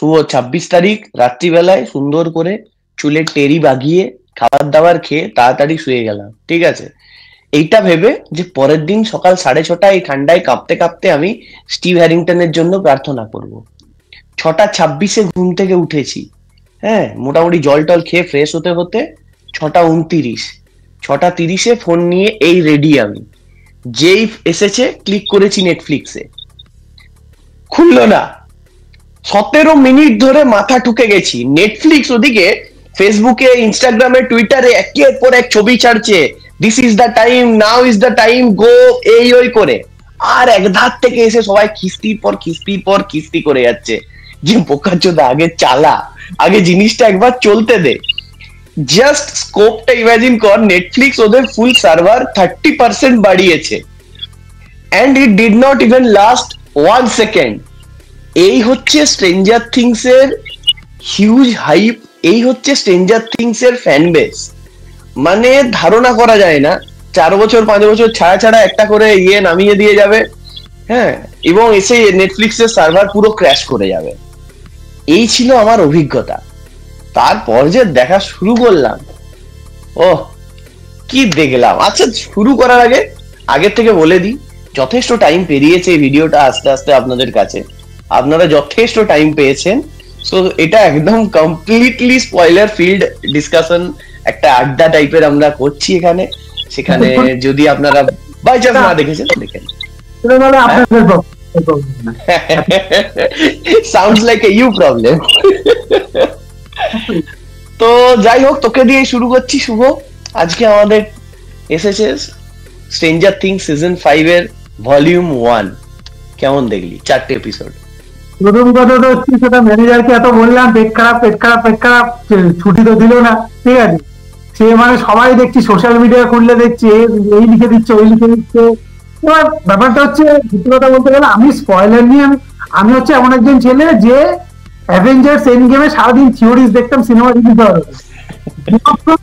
শুভ 26 তারিখ রাত্রিবেলায় সুন্দর করে চুলের টেরি বাগিয়ে খাবার দাবার খেয়ে তাড়াতাড়ি শুয়ে গেলাম, ঠিক আছে। এইটা ভেবে যে পরের দিন সকাল 6:30 এই ঠান্ডায় কাঁপতে কাঁপতে আমি স্টিভ হ্যারিংটনের জন্য প্রার্থনা করব। 6:26 ঘুম থেকে উঠেছি। হ্যাঁ, মোটামুটি জল টল খেয়ে ফ্রেশ হতে হতে 6:29, 6:30 ফোন নিয়ে এই রেডি আমি। যেই এসেছে ক্লিক করেছি নেটফ্লিক্সে, খুললো না। 17 মিনিট ধরে মাথা ঠুকে গেছি। নেটফ্লিক্স ওদিকে ফেসবুকে, ইনস্টাগ্রামে, টুইটারে একের পর এক ছবি ছাড়ছে, this is the time, now is the time, go, এই ওই করে। আর এক ধার থেকে এসে সবাই খিস্তির পর খিস্তির পর খিস্তি করে যাচ্ছে যে বোকাচোদা আগে চালা, আগে জিনিসটা একবার চলতে দে। জাস্ট স্কোপটা ইমাজিন কর, নেটফ্লিক্স ওদের ফুল সার্ভার 30% বাড়িয়েছে, and it did not even last 1 second. এই হচ্ছে স্ট্রেঞ্জার থিংস এর হিউজ হাইপ, এই হচ্ছে স্ট্রেঞ্জার থিংস এর ফ্যান বেস। মানে ধারণা করা যায় না, 4 বছর 5 বছর ছাড়া ছাড়া একটা করে নামিয়ে দিয়ে যাবে, হ্যাঁ, এবং এসে নেটফ্লিক্স এর সার্ভার পুরো ক্র্যাশ করে যাবে। এই ছিল আমার অভিজ্ঞতা। তারপর যে দেখা শুরু করলাম, ওহ কি দেখলাম। আচ্ছা, শুরু করার আগে আগের থেকে বলে দিই, যথেষ্ট টাইম পেরিয়েছে এই ভিডিওটা আস্তে আস্তে আপনাদের কাছে, আপনারা যথেষ্ট টাইম পেয়েছেন। সো এটা একদম কমপ্লিটলি স্পয়লার ফিল্ড ডিসকাশন, একটা আড্ডা টাইপের আমরা করছি এখানে। সেখানে যদি আপনারা বাই চান্স না দেখেছেন দেখেন, sounds like a you problem. তো যাই হোক, তোকে দিয়ে শুরু করছি শুভ। আজকে আমাদের এসেছে স্ট্রেঞ্জার থিংস সিজন 5 এর ভলিউম 1। কেমন দেখলি 4টে এপিসোড? প্রথম কথা তো হচ্ছে, সেটা ম্যানেজারকে এত বললাম পেট খারাপ পেট খারাপ পেট খারাপ, ছুটি তো দিল না, ঠিক আছে। সে মানে সবাই দেখছি সোশ্যাল মিডিয়া খুললে দেখছি এই লিখে দিচ্ছে ওই লিখে দিচ্ছে। এবার ব্যাপারটা হচ্ছে, সত্যি কথা বলতে গেলে আমি স্পয়লার নিয়ে আমি হচ্ছে এমন একজন ছেলে যে অ্যাভেঞ্জার্স এন্ড গেমে সারাদিন থিওরিজ দেখতাম, সিনেমা রিভিউ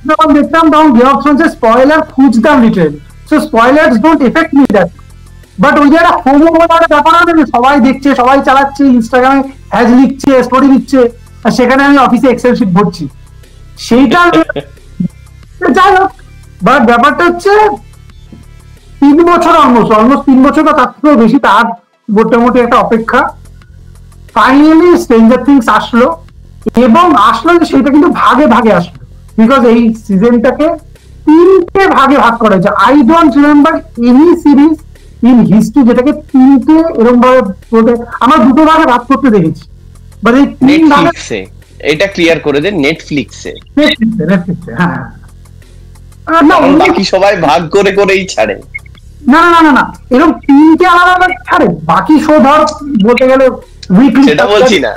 যখন দেখতাম তখন গেম অফ থ্রোনস এর স্পয়লার খুঁজতাম literally. So spoilers don't affect me that. But ওই যে একটা ফোমো বলে একটা ব্যাপার আছে, সবাই দেখছে সবাই চালাচ্ছে, ইনস্টাগ্রামে হ্যাজ লিখছে, স্টোরি দিচ্ছে, আর সেখানে আমি অফিসে এক্সেল শিট ভরছি, সেইটা যাই হোক। বাট ব্যাপারটা হচ্ছে 3 বছর অলমোস্ট 3 বছর বা তার থেকেও বেশি, তার মোটামুটি একটা অপেক্ষা, ফাইনালি স্ট্রেঞ্জার থিংস আসলো। এবং আসলো যে সেটা কিন্তু ভাগে ভাগে আসলো, বিকজ এই সিজনটাকে 3টে ভাগে ভাগ করা হয়েছে। I don't remember any series in history যেটাকে 3টে এরকম ভাবে, আমরা 2টো ভাগে ভাগ করতে দেখেছি। বাট এই 3 ভাগে, এটা ক্লিয়ার করে দে, নেটফ্লিক্সে। হ্যাঁ, বাকি সবাই ভাগ করে করেই ছাড়ে। না না না না, এরকম 3টে আলাদা ছাড়ে। বাকি শো ধর বলতে গেলে উইকলি, সেটা বলছি না।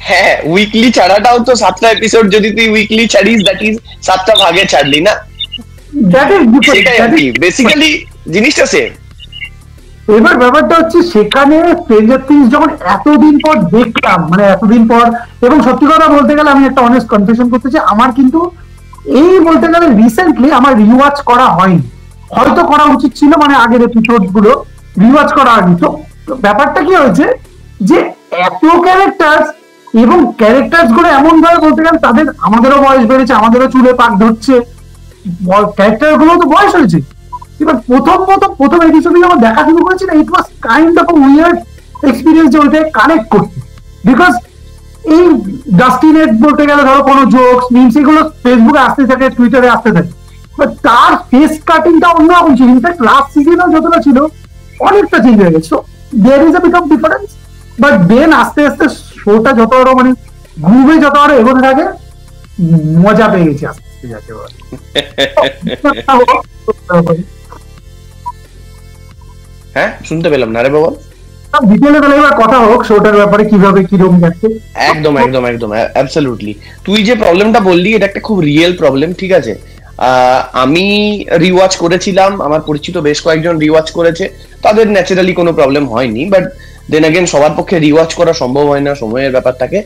হ্যাঁ, উইকলি ছাড়াটাও তো 7টা এপিসোড যদি তুই উইকলি ছাড়িস, দ্যাট ইজ 7টা ভাগে ছাড়লি না, সেটাই আর কি, বেসিক্যালি জিনিসটা সেম। এবার ব্যাপারটা হচ্ছে, সেখানে স্ট্রেঞ্জার থিংস যখন এতদিন পর দেখলাম, মানে এতদিন পর, এবং সত্যি কথা বলতে গেলে আমি একটা অনেস্ট কনফেশন করতে চাই, আমার কিন্তু এই বলতে গেলে রিসেন্টলি আমার রিওয়াচ করা হয়নি, হয়তো করা উচিত ছিল, মানে আগের এপিসোড গুলো রিওয়াচ করা হয়নি। তো ব্যাপারটা কি হয়েছে যে এত ক্যারেক্টার, এবং ক্যারেক্টার গুলো এমন ভাবে বলতে গেলে তাদের, আমাদেরও বয়স বেড়েছে, আমাদেরও চুলে পাক ধরছে, ক্যারেক্টার গুলো তো বয়স হয়েছে। এবার প্রথম এপিসোডে যখন দেখা শুরু করেছি না, it was kind of weird experience যে ওইটাকে কানেক্ট করতে, বিকজ এই ডাস্টিনেট বলতে গেলে ধরো কোনো জোকস মিমস এগুলো ফেসবুকে আসতে থাকে, টুইটারে আসতে থাকে, বাট তার ফেস কাটিংটা অন্যরকম ছিল। ইনফ্যাক্ট লাস্ট সিজনেও যতটা ছিল অনেকটা চেঞ্জ হয়ে গেছে। So there is a bit of difference, but then আস্তে আস্তে শোটা যত আরো মানে গ্রুপে যত আরো এগোতে থাকে, মজা পেয়ে গেছি আস্তে আস্তে যাকে বলে। হ্যাঁ, শুনতে পেলাম না রে বাবা। ডিটেইলে তাহলে এবার কথা হোক শোটার ব্যাপারে, কিভাবে কিরকম যাচ্ছে। একদম একদম একদম অ্যাবসলিউটলি। তুই যে প্রবলেমটা বললি, এটা একটা খুব রিয়েল প্রবলেম, ঠিক আছে। আমি রিওয়াচ করেছিলাম, আমার পরিচিত বেশ কয়েকজন রিওয়াচ করেছে, তাদের ন্যাচারালি কোনো প্রবলেম হয়নি। বাট দেন अगेन সবার পক্ষে রিওয়াচ করা সম্ভব হয় না, সময়ের ব্যাপার থাকে।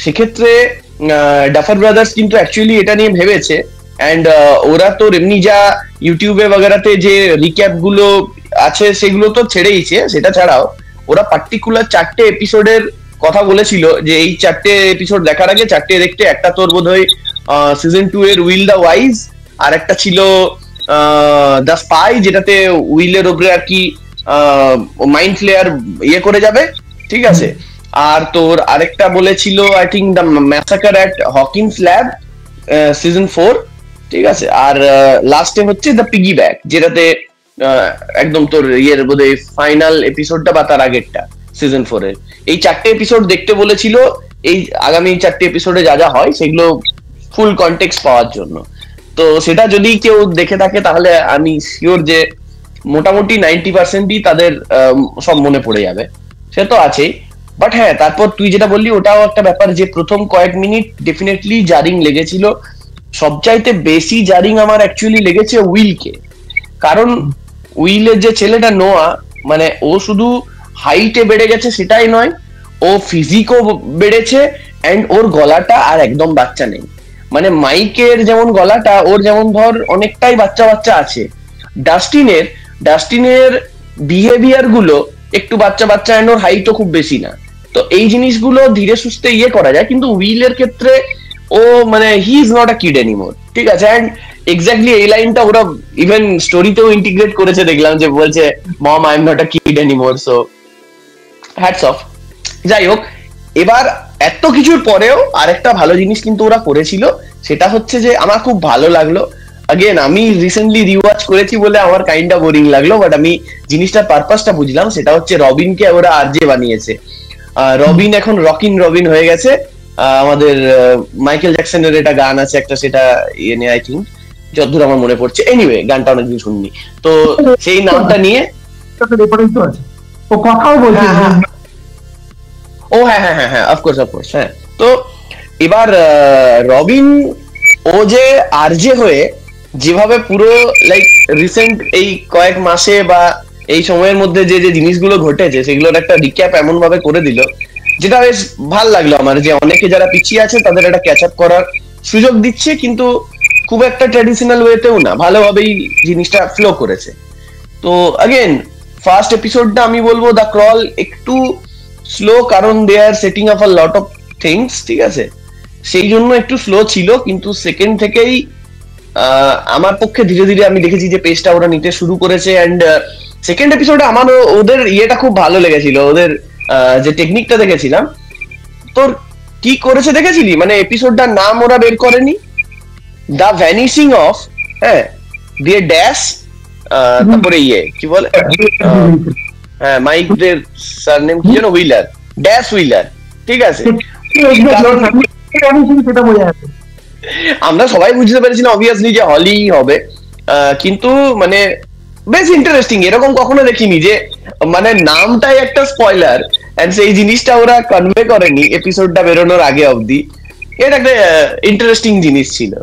সেক্ষেত্রে ডাফার ব্রাদার্স কিন্তু অ্যাকচুয়ালি এটা নিয়ে ভেবেছে, অ্যান্ড ওরা তো এমনি যা ইউটিউবে বগেরাতে যে রিক্যাপ গুলো আছে সেগুলো তো ছেড়েইছে, সেটা ছাড়াও ওরা পার্টিকুলার 4টে এপিসোডের কথা বলেছিল যে এই 4টে এপিসোড দেখার আগে 4টে দেখতে, একটা তোর বোধহয় সিজন 2 এর উইল দ্য ওয়াইজ, আর একটা ছিল দ্য স্পাই, যেটাতে উইলের ওপরে আর কি মাইন্ড ফ্লেয়ার ইয়ে করে যাবে, ঠিক আছে। আর তোর আরেকটা বলেছিল I think the massacre at Hawkins lab season 4, ঠিক আছে। আর লাস্টে হচ্ছে দ্য পিগি ব্যাক, যেটাতে একদম তোর ইয়ের বোধহয় ফাইনাল এপিসোডটা বা তার আগেরটা সিজন 4 এর। এই 4টে এপিসোড দেখতে বলেছিল, এই আগামী 4টে এপিসোডে যা যা হয় সেগুলো ফুল কনটেক্সট পাওয়ার জন্য। তো সেটা যদি কেউ দেখে থাকে তাহলে আমি শিওর যে মোটামুটি 90%ই তাদের সব মনে পড়ে যাবে, সে তো আছেই। বাট হ্যাঁ, তারপর তুই যেটা বললি ওটাও একটা ব্যাপার, যে প্রথম কয়েক মিনিট ডেফিনেটলি জারিং লেগেছিল। সবচাইতে বেশি জারিং আমার অ্যাকচুয়ালি লেগেছে উইলকে, কারণ উইলের যে ছেলেটা নোয়া, মানে ও শুধু হাইটে বেড়ে গেছে সেটাই নয়, ও ফিজিকও বেড়েছে, অ্যান্ড ওর গলাটা আর একদম বাচ্চা নেই। মানে মাইকের যেমন গলাটা, ওর যেমন ধর অনেকটাই বাচ্চা বাচ্চা আছে। ডাস্টিনের বিহেভিয়ার গুলো একটু বাচ্চা বাচ্চা, অ্যান্ড ওর হাইটও খুব বেশি না। তো এই জিনিসগুলো ধীরে সুস্থে ইয়ে করা যায়, কিন্তু উইলের ক্ষেত্রে ও মানে he is not a kid anymore, ঠিক আছে। অ্যান্ড এক্স্যাক্টলি এই লাইনটা ওরা ইভেন স্টোরিতেও ইন্টিগ্রেট করেছে, দেখলাম যে বলছে mom I am not a kid anymore, so hats off. যাই হোক, এবার এত কিছুর পরেও আরেকটা ভালো জিনিস কিন্তু ওরা করেছিল, সেটা হচ্ছে যে আমার খুব ভালো লাগলো। আগেন আমি রিসেন্টলি রিওয়াচ করেছি বলে আমার কাইন্ডটা বোরিং লাগলো, বাট আমি জিনিসটার পারপাসটা বুঝলাম। সেটা হচ্ছে রবিনকে ওরা আরজে বানিয়েছে। রবিন এখন রকিন রবিন হয়ে গেছে। আমাদের মাইকেল জ্যাকসনের এটা গান আছে একটা, সেটা ইয়ে নিয়ে আই থিঙ্ক, যতদূর আমার মনে পড়ছে। এনিওয়ে, গানটা অনেকদিন শুনিনি, তো সেই নামটা নিয়ে ও কথাও বলছে। ও হ্যাঁ হ্যাঁ হ্যাঁ হ্যাঁ, অফকোর্স হ্যাঁ। তো এবার রবিন ও যে আরজে হয়ে যেভাবে পুরো লাইক রিসেন্ট এই কয়েক মাসে বা এই সময়ের মধ্যে যে যে জিনিসগুলো ঘটেছে সেগুলোর একটা রিক্যাপ এমন ভাবে করে দিল, যেটা বেশ ভাল লাগলো আমার, যে অনেকে যারা পিছিয়ে আছে তাদের একটা ক্যাচ আপ করার সুযোগ দিচ্ছে, কিন্তু খুব একটা ট্র্যাডিশনাল ওয়েতেও না, ভালোভাবেই জিনিসটা ফ্লো করেছে। তো अगेन ফার্স্ট এপিসোডটা আমি বলবো দ্য ক্রল একটু স্লো, কারণ they are setting up a lot of things, ঠিক আছে, সেই জন্য একটু স্লো ছিল। কিন্তু সেকেন্ড থেকেই আমার পক্ষে ধীরে ধীরে আমি দেখেছি যে পেজটা ওরা নিতে শুরু করেছে। অ্যান্ড সেকেন্ড এপিসোডে আমার ওদের ইয়েটা খুব ভালো লেগেছিল, ওদের যে টেকনিকটা দেখেছিলাম। তোর কি করেছে দেখেছিলি? মানে এপিসোডটার নাম ওরা বের করেনি, দ্য ভ্যানিশিং অফ, হ্যাঁ, দিয়ে ড্যাশ, তারপরে ইয়ে কি বলে, হ্যাঁ মাইকের সারনেম কি যেন, হুইলার, ড্যাশ হুইলার, ঠিক আছে। আমরা সবাই বুঝতে পেরেছিলাম অবভিয়াসলি যে হলি হবে, কিন্তু মানে বেশ ইন্টারেস্টিং, এরকম কখনো দেখিনি যে মানে নামটাই একটা স্পয়লার, এন্ড সেই জিনিসটা ওরা কনভে করেনি এপিসোডটা বেরোনোর আগে অবধি। এটা একটা ইন্টারেস্টিং জিনিস ছিল।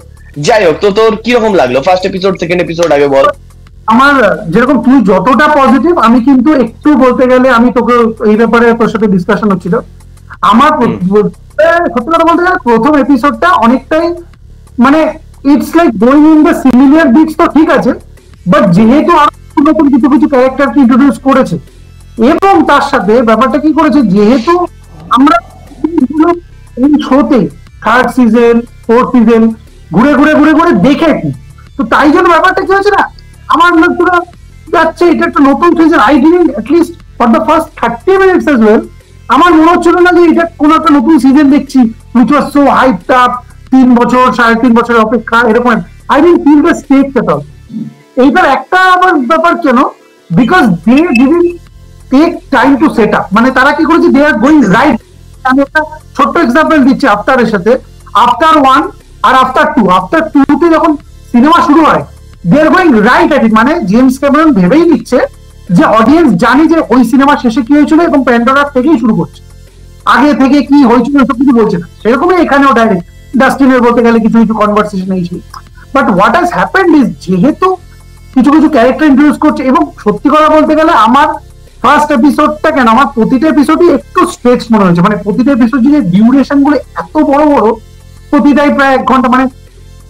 যাই হোক, তো তোর কিরকম লাগলো ফার্স্ট এপিসোড, সেকেন্ড এপিসোড আগে বল। আমার যেরকম তুই যতটা পজিটিভ, আমি কিন্তু একটু বলতে গেলে, আমি তোকে এই ব্যাপারে তোর সাথে ডিসকাশন হচ্ছিল। আমার সত্যি কথা বলতে গেলে প্রথম এপিসোডটা অনেকটাই মানে it's like going in the similar beats, তো ঠিক আছে, বাট যেহেতু আরো নতুন কিছু কিছু ক্যারেক্টারকে ইন্ট্রোডিউস করেছে, এবং তার সাথে ব্যাপারটা কি করেছে, যেহেতু আমরা এই শোতে থার্ড সিজন ফোর্থ সিজন ঘুরে ঘুরে ঘুরে ঘুরে দেখেছি, তো তাই জন্য ব্যাপারটা কি হয়েছে না, আমার পুরো যাচ্ছে এটা একটা নতুন season. I didn't at least for the first 30 minutes as well আমার মনে হচ্ছিল না যে এটা কোনো একটা নতুন সিজন দেখছি, which was so hyped up, 3 বছর 3.5 বছরের অপেক্ষা, এরকম। I didn't feel the stakes at all. এইটার একটা আবার ব্যাপার কেন, because they didn't take time to set up. মানে তারা কি করেছে, দে আর গোয়িং রাইট। আমি একটা ছোট্ট এক্সাম্পল দিচ্ছি আফতারের সাথে, আফতার 1 আর আফতার 2, আফতার 2 তে যখন সিনেমা শুরু হয়, they are going right at it. মানে জেমস ক্যামেরন ভেবেই নিচ্ছে যে অডিয়েন্স জানি যে ওই সিনেমা শেষে কি হয়েছিল, এবং প্যান্ডোরার থেকেই শুরু করছে, আগে থেকে কি হয়েছিল এসব কিছু বলছে না। সেরকমই এখানেও ডাইরেক্ট ডাস্টিনের বলতে গেলে কিছু কিছু কনভারসেশন হয়েছিল। But what has happened is, যেহেতু কিছু কিছু ক্যারেক্টার ইন্ট্রোডিউস করছে, এবং সত্যি কথা বলতে গেলে আমার ফার্স্ট এপিসোডটা কেন, আমার প্রতিটা এপিসোডই একটু স্ট্রেচ মনে হয়েছে। মানে প্রতিটা এপিসোড যে ডিউরেশন গুলো এত বড় বড়, প্রতিটাই প্রায় 1 ঘন্টা। মানে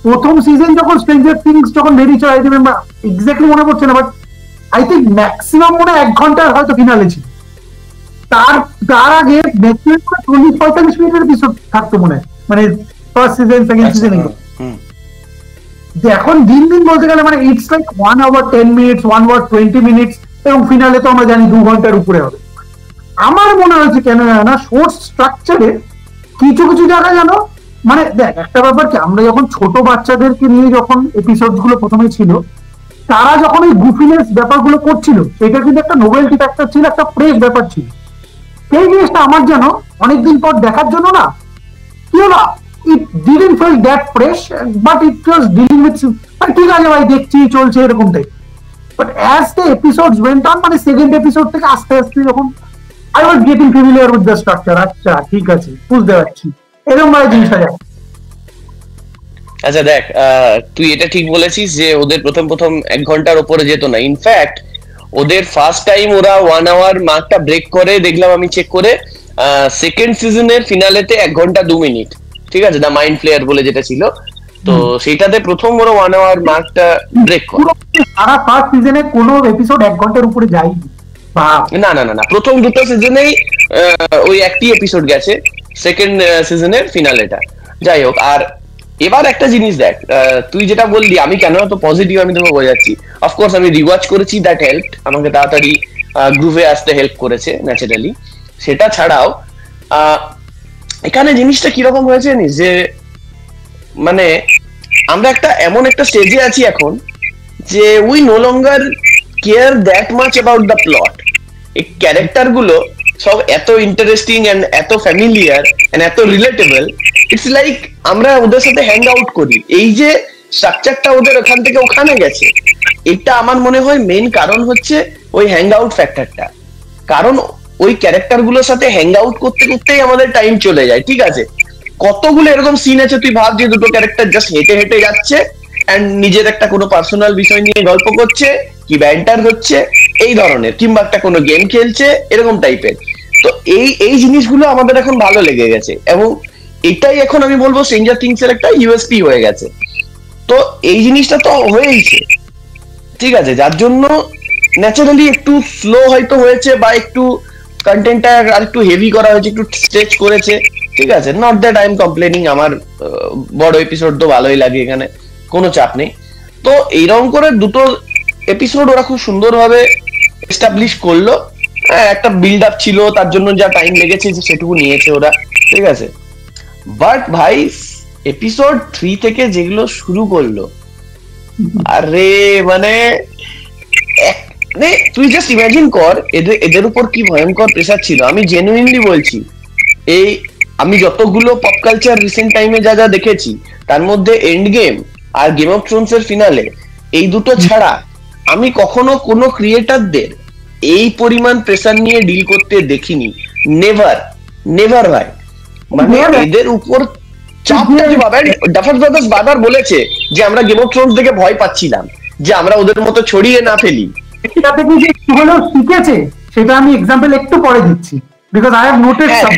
প্রথম সিজন যখন স্ট্রেঞ্জার থিংস যখন বেরিয়েছে, আই রিমেম্বার এক্স্যাক্টলি মনে পড়ছে না, বাট আই থিঙ্ক ম্যাক্সিমাম মনে 1 ঘন্টার হয়তো ফিনালে ছিল। তার তার আগে ম্যাক্সিমাম 40-45 মিনিটের এপিসোড থাকতো মনে হয়, মানে ফার্স্ট সিজন সেকেন্ড সিজন। এখন দিন দিন বলতে গেলে মানে it's like 1 hour 10 minutes, 1 hour 20 minutes, এবং ফিনালে তো আমরা জানি 2 ঘন্টার উপরে হবে। আমার মনে হয়েছে কেন না শোর্ট স্ট্রাকচারে কিছু কিছু জায়গায় জানো, মানে দেখ একটা ব্যাপার কি, আমরা যখন ছোট বাচ্চাদেরকে নিয়ে যখন এপিসোড গুলো প্রথমে ছিল, তারা যখন এই গুফিনেস ব্যাপারগুলো করছিল, এটা কিন্তু একটা নোবেলটি ফ্যাক্টর ছিল, একটা ফ্রেশ ব্যাপার ছিল। সেই জিনিসটা আমার যেন অনেকদিন পর দেখার জন্য না কি হলো, it didn't feel that fresh, but it was dealing with ঠিক আছে ভাই দেখছি চলছে এরকমটাই। But as the episodes went on, মানে সেকেন্ড এপিসোড থেকে আস্তে আস্তে যখন I was getting familiar with the structure, আচ্ছা ঠিক আছে বুঝতে পারছি, এরকম ভাবে জিনিসটা যায়। আচ্ছা দেখ, তুই এটা ঠিক বলেছিস যে ওদের প্রথম প্রথম 1 ঘন্টার উপরে যেত না। ইনফ্যাক্ট ওদের ফার্স্ট টাইম ওরা 1 hour মার্কটা ব্রেক করে দেখলাম আমি চেক করে, সেকেন্ড সিজনের ফিনালেতে 1 ঘন্টা 2 মিনিট, ঠিক আছে, দ্য মাইন্ড ফ্লেয়ার বলে যেটা ছিল, তো সেটাতে প্রথম ওরা 1 hour মার্কটা ব্রেক করে। সারা ফার্স্ট সিজনে কোনো এপিসোড 1 ঘন্টার উপরে যায়নি। না না না না, প্রথম দুটো সিজনেই ওই একটি এপিসোড গেছে, সেকেন্ড সিজনের ফিনালেটা। যাই হোক, আর এবার একটা জিনিস দেখ, তুই যেটা বললি আমি কেন এত পজিটিভ আমি তোকে বোঝাচ্ছি। অফকোর্স আমি রিওয়াচ করেছি, দ্যাট হেল্প আমাকে তাড়াতাড়ি গ্রুভে আসতে হেল্প করেছে ন্যাচারালি। সেটা ছাড়াও এখানে জিনিসটা কিরকম হয়েছে জানিস, যে মানে আমরা একটা এমন একটা স্টেজে আছি এখন যে we no longer care that much about the plot. এই ক্যারেক্টার গুলো সব এত ইন্টারেস্টিং এন্ড এত ফ্যামিলিয়ার এন্ড এত রিলেটেবল, ইটস লাইক আমরা ওদের সাথে হ্যাং আউট করি। এই যে স্ট্রাকচারটা ওদের ওখান থেকে ওখানে গেছে, এটা আমার মনে হয় মেইন কারণ হচ্ছে ওই হ্যাং আউট ফ্যাক্টরটা। কারণ ওই ক্যারেক্টার গুলোর সাথে হ্যাং আউট করতে করতেই আমাদের টাইম চলে যায়, ঠিক আছে। কতগুলো এরকম সিন আছে তুই ভাব, যে দুটো ক্যারেক্টার জাস্ট হেঁটে হেঁটে যাচ্ছে এন্ড নিজের একটা কোনো পার্সোনাল বিষয় নিয়ে গল্প করছে, কি ব্যান্টার হচ্ছে এই ধরনের, কিংবা একটা কোনো গেম খেলছে এরকম টাইপের। তো এই এই জিনিসগুলো আমাদের এখন ভালো লেগে গেছে, এবং এটাই এখন আমি বলবো স্ট্রেঞ্জার থিংস এর একটা ইউএসপি হয়ে গেছে। তো এই জিনিসটা তো হয়েইছে, ঠিক আছে, যার জন্য ন্যাচারালি একটু স্লো হয়তো হয়েছে, বা একটু কন্টেন্টটা আর একটু হেভি করা হয়েছে, একটু স্ট্রেচ করেছে, ঠিক আছে। Not that I am complaining, আমার বড় এপিসোড তো ভালোই লাগে, এখানে কোনো চাপ নেই। তো এইরকম করে দুটো এপিসোড ওরা খুব সুন্দরভাবে এস্টাবলিশ করলো, একটা বিল্ড আপ ছিল, তার জন্য যা টাইম লেগেছে সেটুকু নিয়েছে ওরা, ঠিক আছে। বাট ভাই এপিসোড 3 থেকে যেগুলো শুরু করলো, আরে মানে তুই জাস্ট ইমাজিন কর এদের উপর কি ভয়ঙ্কর প্রেসার ছিল। আমি জেনুইনলি বলছি, এই আমি যতগুলো পপ কালচার রিসেন্ট টাইমে যা যা দেখেছি, তার মধ্যে এন্ড গেম আর গেম অফ থ্রোনস এর ফিনালে, এই দুটো ছাড়া আমি কখনো কোনো ক্রিয়েটারদের এই পরিমাণ প্রেসার নিয়ে ডিল করতে দেখিনি। নেভার নেভার ভাই, মানে এদের উপর চাপটা যে ডাফার ব্রাদার্স বারবার বলেছে যে আমরা গেম অফ থ্রোনস দেখে ভয় পাচ্ছিলাম, যে আমরা ওদের মতো ছড়িয়ে না ফেলি। এটা থেকে যে হলো শিখেছে সেটা আমি এক্সাম্পল একটু পরে দিচ্ছি, বিকজ আই হ্যাভ নোটেড সাম।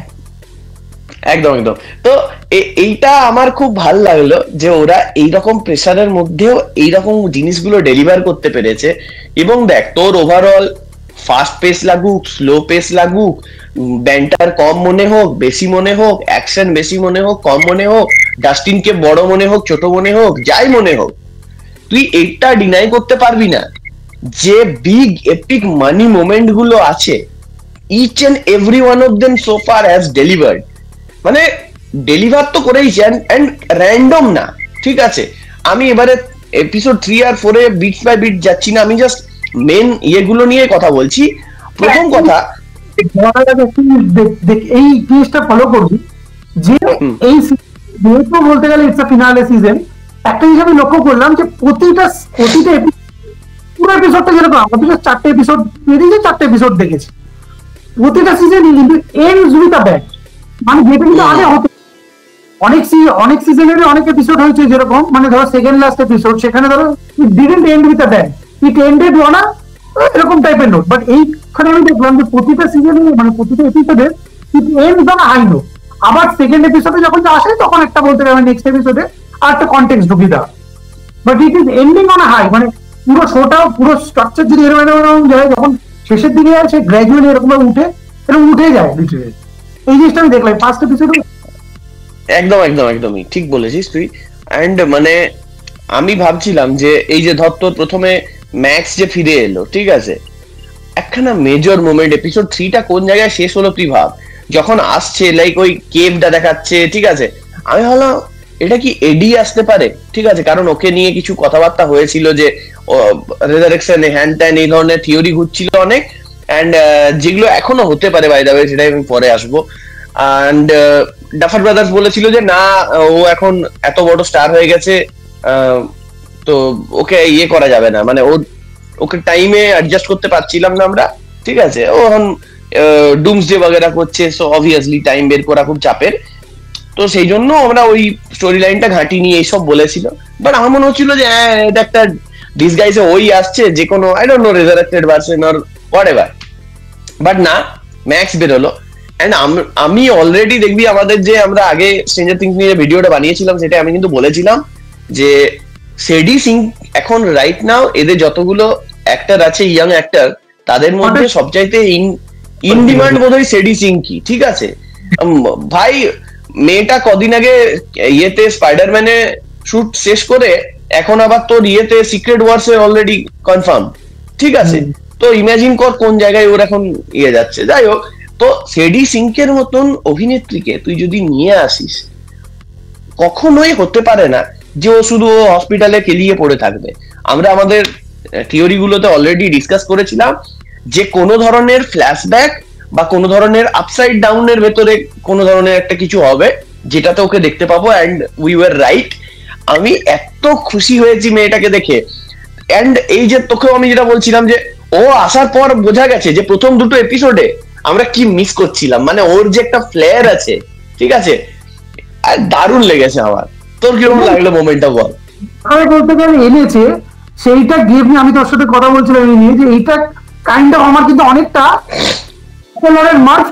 একদম একদম। তো এইটা আমার খুব ভাল লাগলো যে ওরা এইরকম প্রেসারের মধ্যেও এইরকম জিনিসগুলো ডেলিভার করতে পেরেছে। এবং দেখ, তোর ওভারঅল ফাস্ট পেস লাগুক, স্লো পেস লাগুক, ব্যান্টার কম মনে হোক বেশি মনে হোক, অ্যাকশন বেশি মনে হোক কম মনে হোক, ডাস্টিনকে বড় মনে হোক ছোট মনে হোক, যাই মনে হোক, তুই এইটা ডিনাই করতে পারবি না যে বিগ এপিক মানি মোমেন্ট গুলো আছে, each and every one of them so far has delivered. মানে ডেলিভার তো করেইছে, এন্ড র্যান্ডম না, ঠিক আছে। আমি এবারে এপিসোড 3 আর 4 এ বিট বাই বিট যাচ্ছি না, আমি জাস্ট মেন ইয়েগুলো নিয়ে কথা বলছি। প্রথম কথা, এই জিনিসটা ফলো করবি যে এই যেহেতু বলতে গেলে ইটস আ ফিনালে সিজন, একটা জিনিস আমি লক্ষ্য করলাম যে প্রতিটা পুরো এপিসোডটা যেরকম আমাদের 4টে এপিসোড বেরিয়েছে, 4টে এপিসোড দেখেছি, প্রতিটা সিজনই কিন্তু এন্ডস উইথ আ ব্যাং। মানে যেটা কিন্তু আগে হতো, অনেক সিজনের অনেক এপিসোড হয়েছে যেরকম, মানে ধরো সেকেন্ড লাস্ট এপিসোড, সেখানে ধরো it didn't end with a bang, it ended on a এরকম টাইপের নোট। বাট এইখানে আমি দেখলাম যে প্রতিটা সিজনে, মানে প্রতিটা এপিসোডে it ends on a high note. আবার সেকেন্ড এপিসোডে যখন আসে তখন একটা বলতে গেলে নেক্সট এপিসোডে আর একটা কন্টেক্সট ঢুকিয়ে দেওয়া, but it is ending on a high. মানে পুরো শোটাও পুরো স্ট্রাকচার যদি এরকম যায়, যখন শেষের দিকে সে গ্র্যাজুয়ালি এরকম উঠে এরকম উঠে যায় লিটারেলি। এই জিনিসটা আমি দেখলাম ফার্স্ট এপিসোডে। একদমই ঠিক বলেছিস তুই। অ্যান্ড মানে আমি ভাবছিলাম যে এই যে ধর তোর প্রথমে ম্যাক্স যে ফিরে এলো, ঠিক আছে, একখানা মেজর মোমেন্ট, এপিসোড 3টা কোন জায়গায় শেষ হলো তুই ভাব। যখন আসছে লাইক ওই কেভটা দেখাচ্ছে, ঠিক আছে, আমি ভাবলাম এটা কি এডি আসতে পারে, ঠিক আছে, কারণ ওকে নিয়ে কিছু কথাবার্তা হয়েছিল যে রেজারেকশন হ্যান্ড ত্যান এই ধরনের থিওরি ঘুরছিল অনেক, অ্যান্ড যেগুলো এখনো হতে পারে বাই দ্য ওয়ে, সেটাই আমি পরে আসবো। অ্যান্ড ডাফার ব্রাদার্স বলেছিল যে না, ও এখন এত বড় স্টার হয়ে গেছে, তো ওকে ইয়ে করা যাবে না, মানে ওকে টাইমে অ্যাডজাস্ট করতে পারছিলাম না আমরা, ঠিক আছে, ও এখন ডুমসডে বাগেরা করছে, সো অবভিয়াসলি টাইম বের করা খুব চাপের, তো সেই জন্য আমরা ওই স্টোরি লাইনটা ঘাঁটি নিয়ে এইসব বলেছিল। বাট আমার মনে হচ্ছিল যে হ্যাঁ এটা একটা ডিসগাইজে ওই আসছে, যে কোনো I don't know resurrected version or whatever, but না, ম্যাক্স বেরোলো। এন্ড আমি অলরেডি দেখবি আমাদের যে আমরা আগে স্ট্রেঞ্জার থিংস নিয়ে ভিডিওটা বানিয়েছিলাম, সেটা আমি কিন্তু বলেছিলাম যে সেডি সিং এখন রাইট নাও এদের যতগুলো অ্যাক্টর আছে, ইয়াং অ্যাক্টর, তাদের মধ্যে সবচাইতে ইন ডিমান্ড বোধহয় সেডি সিং কি, ঠিক আছে ভাই। মেয়েটা কদিন আগে ইয়েতে স্পাইডারম্যানে শুট শেষ করে এখন আবার তোর ইয়েতে সিক্রেট ওয়ার্স এ অলরেডি কনফার্ম, ঠিক আছে, তো ইমাজিন কর কোন জায়গায় ওর এখন ইয়ে যাচ্ছে। যাই হোক, তো সেডি সিংকের মতন অভিনেত্রীকে তুই যদি নিয়ে আসিস, কখনোই হতে পারে না যে ও শুধু হসপিটালে কেলিয়ে পড়ে থাকবে। আমরা আমাদের থিওরি গুলোতে অলরেডি ডিসকাস করেছিলাম যে কোনো ধরনের ফ্ল্যাশব্যাক বা কোনো ধরনের আপসাইড ডাউনের ভেতরে কোনো ধরনের একটা কিছু হবে যেটাতে ওকে দেখতে পাবো, অ্যান্ড উই ওয়ার রাইট। আমি এত খুশি হয়েছি মেয়েটাকে দেখে। অ্যান্ড এই যে তোকেও আমি যেটা বলছিলাম যে ও আসার পর বোঝা গেছে যে প্রথম দুটো এপিসোডে আমরা কি মিস করছিলাম, মানে ওর যে একটা ফ্লেয়ার আছে, ঠিক আছে, দারুণ লেগেছে আমার। তোর কিরকম লাগলো মোমেন্টটা বল? আমি বলতে গেলে এনেছে সেইটা গেম নিয়ে, আমি তোর সাথে কথা বলছিলাম এই নিয়ে যে এইটা কাইন্ড অফ আমার কিন্তু অনেকটা মার্চ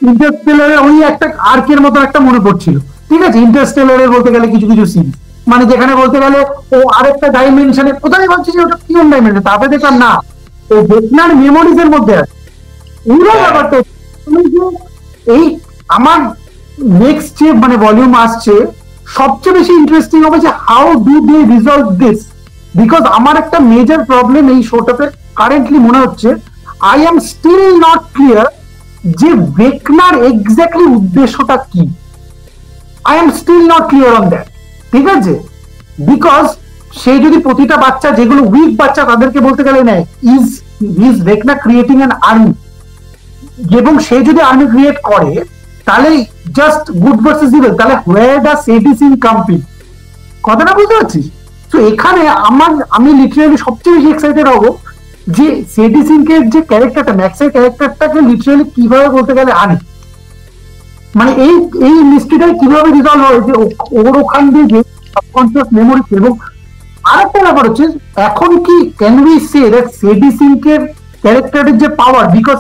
ইন্টারস্টেলারের ওই একটা আর্কের মতো একটা মনে পড়ছিল, ঠিক আছে, ইন্টারস্টেলারের বলতে গেলে কিছু কিছু সিন, মানে যেখানে বলতে গেলে ও আরেকটা ডাইমেনশনে, কোথায় ভাবছি যে ওটা কোন ডাইমেনশন, তারপরে দেখলাম না ও বেটনার মেমোরিজ এর মধ্যে আছে। এইরকম ব্যাপারটা এই আমার নেক্সট যে মানে ভলিউম আসছে সবচেয়ে বেশি ইন্টারেস্টিং হবে যে how do they resolve this, because আমার একটা মেজর প্রবলেম এই শোটাতে কারেন্টলি মনে হচ্ছে, I am still not clear যে ভেকনার এক্স্যাক্টলি উদ্দেশ্যটা কি। I am still not clear on that, ঠিক আছে, বিকজ সে যদি প্রতিটা বাচ্চা, যেগুলো উইক বাচ্চা তাদেরকে বলতে গেলে নেয়, ইজ ভেকনা ক্রিয়েটিং অ্যান আর্মি, এবং সে যদি আর্মি ক্রিয়েট করে তাহলে জাস্ট গুড ভার্সেস ইভিল, তাহলে where does Sadie Sink come in, কথাটা বুঝতে পারছিস? তো এখানে আমি লিটারালি সবচেয়ে বেশি এক্সাইটেড হব যে সেডি সিং এর যে ক্যারেক্টারটা, ম্যাক্সের ক্যারেক্টারটাকে লিটারালি কিভাবে বলতে গেলে আনে, মানে এই মিস্ট্রিটাই কিভাবে রিজলভ হয় যে ওর ওখান দিয়ে যে সাবকনসিয়াস মেমোরি। এবং আরেকটা ব্যাপার হচ্ছে, এখন কি can we say that Sadie Sink এর ক্যারেক্টারের যে power, because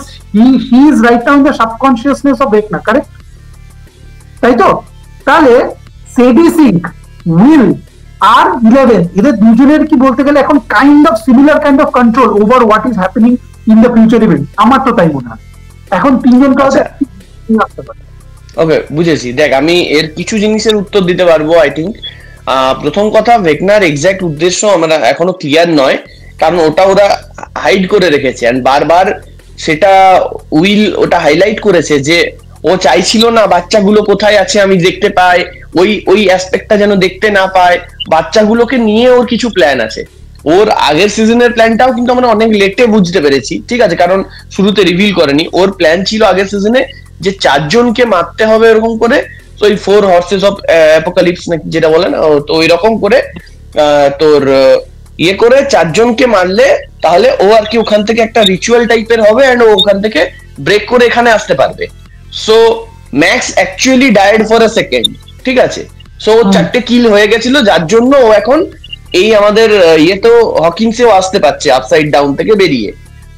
he is right now in the subconsciousness of Vecna, correct? তাই তো? তাহলে সেডি সিং, উইল আর 11 এদের দুজনের কি বলতে গেলে এখন kind of similar kind of control over what is happening in the future event, আমার তো তাই মনে হয় এখন তিনজনকে আসতে পারে। ওকে, বুঝেছি। দেখ, আমি এর কিছু জিনিসের উত্তর দিতে পারবো আই থিঙ্ক। প্রথম কথা, ভেকনার এক্সাক্ট উদ্দেশ্য আমরা এখনো ক্লিয়ার নয়, কারণ ওটা ওরা হাইড করে রেখেছে, এন্ড বারবার সেটা উইল ওটা হাইলাইট করেছে যে ও চাইছিল না বাচ্চাগুলো কোথায় আছে আমি দেখতে পাই, ওই অ্যাসপেক্টটা যেন দেখতে না পায়। বাচ্চাগুলোকে নিয়ে ওর কিছু প্ল্যান আছে। ওর আগের সিজনের প্ল্যানটাও কিন্তু আমরা অনেক লেটে বুঝতে পেরেছি, ঠিক আছে, কারণ শুরুতে রিভিল করেনি। ওর প্ল্যান ছিল আগের সিজনে যে 4 জনকে মারতে হবে এরকম করে, তো ওই 4 হর্সেস অফ অ্যাপোকালিপস যেটা বলে না, তো ওই রকম করে তোর ইয়ে করে 4 জনকে মারলে তাহলে ও আর কি ওখান থেকে একটা রিচুয়াল টাইপের হবে, এন্ড ও ওখান থেকে ব্রেক করে এখানে আসতে পারবে। So max actually died for a second, ঠিক আছে, সো 4টে কিল হয়ে গেছিল, যার জন্য ও এখন এই আমাদের ইয়েতেও হকিন্সেও আসতে পারছে আপসাইড ডাউন থেকে বেরিয়ে।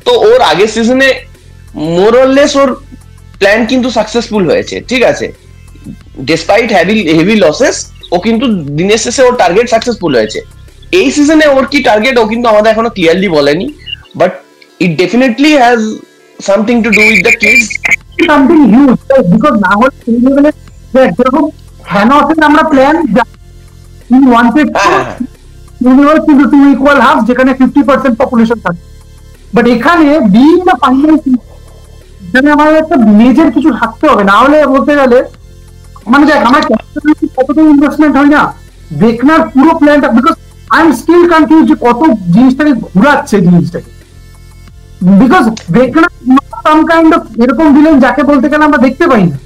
তো ওর আগের সিজনে মোরলেস ওর প্ল্যান কিন্তু সাকসেসফুল হয়েছে, ঠিক আছে, ডিসপাইট হেভি লসেস, ও কিন্তু দিনের শেষে ওর টার্গেট সাকসেসফুল হয়েছে। এই সিজনে ওর কি টার্গেট ও কিন্তু আমাদের এখনো ক্লিয়ারলি বলেনি, but it definitely has something to do with the kids. Something huge, because না হলে এই লেভেলে যেরকম হ্যানোসের আমরা plan we wanted universe into two equal halves যেখানে 50% পপুলেশন থাকে, বাট এখানে being the final এখানে আমার একটা মেজর কিছু থাকতে হবে, না হলে বলতে গেলে মানে দেখ আমার কতটা ইনভেস্টমেন্ট হয় না দেখনার পুরো প্ল্যানটা, because I am still confuse যে কত জিনিসটাকে ঘুরাচ্ছে জিনিসটাকে, বিকজ দেখনা সাম কাইন্ড অফ এরকম ভিলেন যাকে বলতে গেলে আমরা দেখতে পাই না,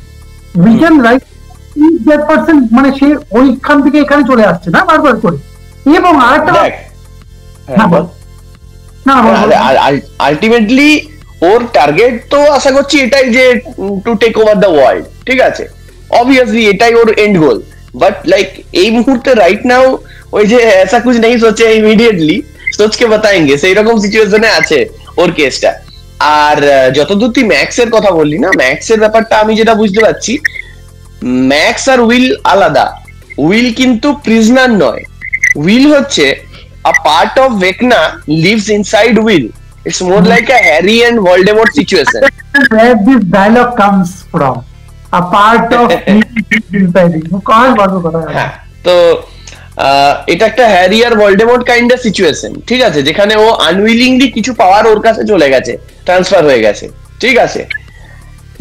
we can write that person, মানে সে ওইখান থেকে এখানে চলে আসছে না বারবার করে। এবং আরেকটা আলটিমেটলি ওর টার্গেট তো আশা করছি এটাই যে to take over the world, ঠিক আছে, অবভিয়াসলি এটাই ওর এন্ড গোল, বাট লাইক এই মুহূর্তে রাইট নাও ওই যে ऐसा कुछ नहीं सोचे ইমিডিয়েটলি सोच के बताएंगे সেই রকম সিচুয়েশনে আছে ওর কেসটা। আর যতদূর তুই ম্যাক্স এর কথা বললি না, ম্যাক্স এর ব্যাপারটা আমি যেটা বুঝতে পারছি, ম্যাক্স আর উইল আলাদা। উইল কিন্তু প্রিজনার নয়, উইল হচ্ছে a part of Vecna lives inside Will. It's more like a Harry and Voldemort situation. Where this dialogue comes from, a part of inside Will. হ্যাঁ, তো এটা একটা Harry আর Voldemort kind of situation, ঠিক আছে, যেখানে ও unwillingly কিছু পাওয়ার ওর কাছে চলে গেছে, ট্রান্সফার হয়ে গেছে, ঠিক আছে।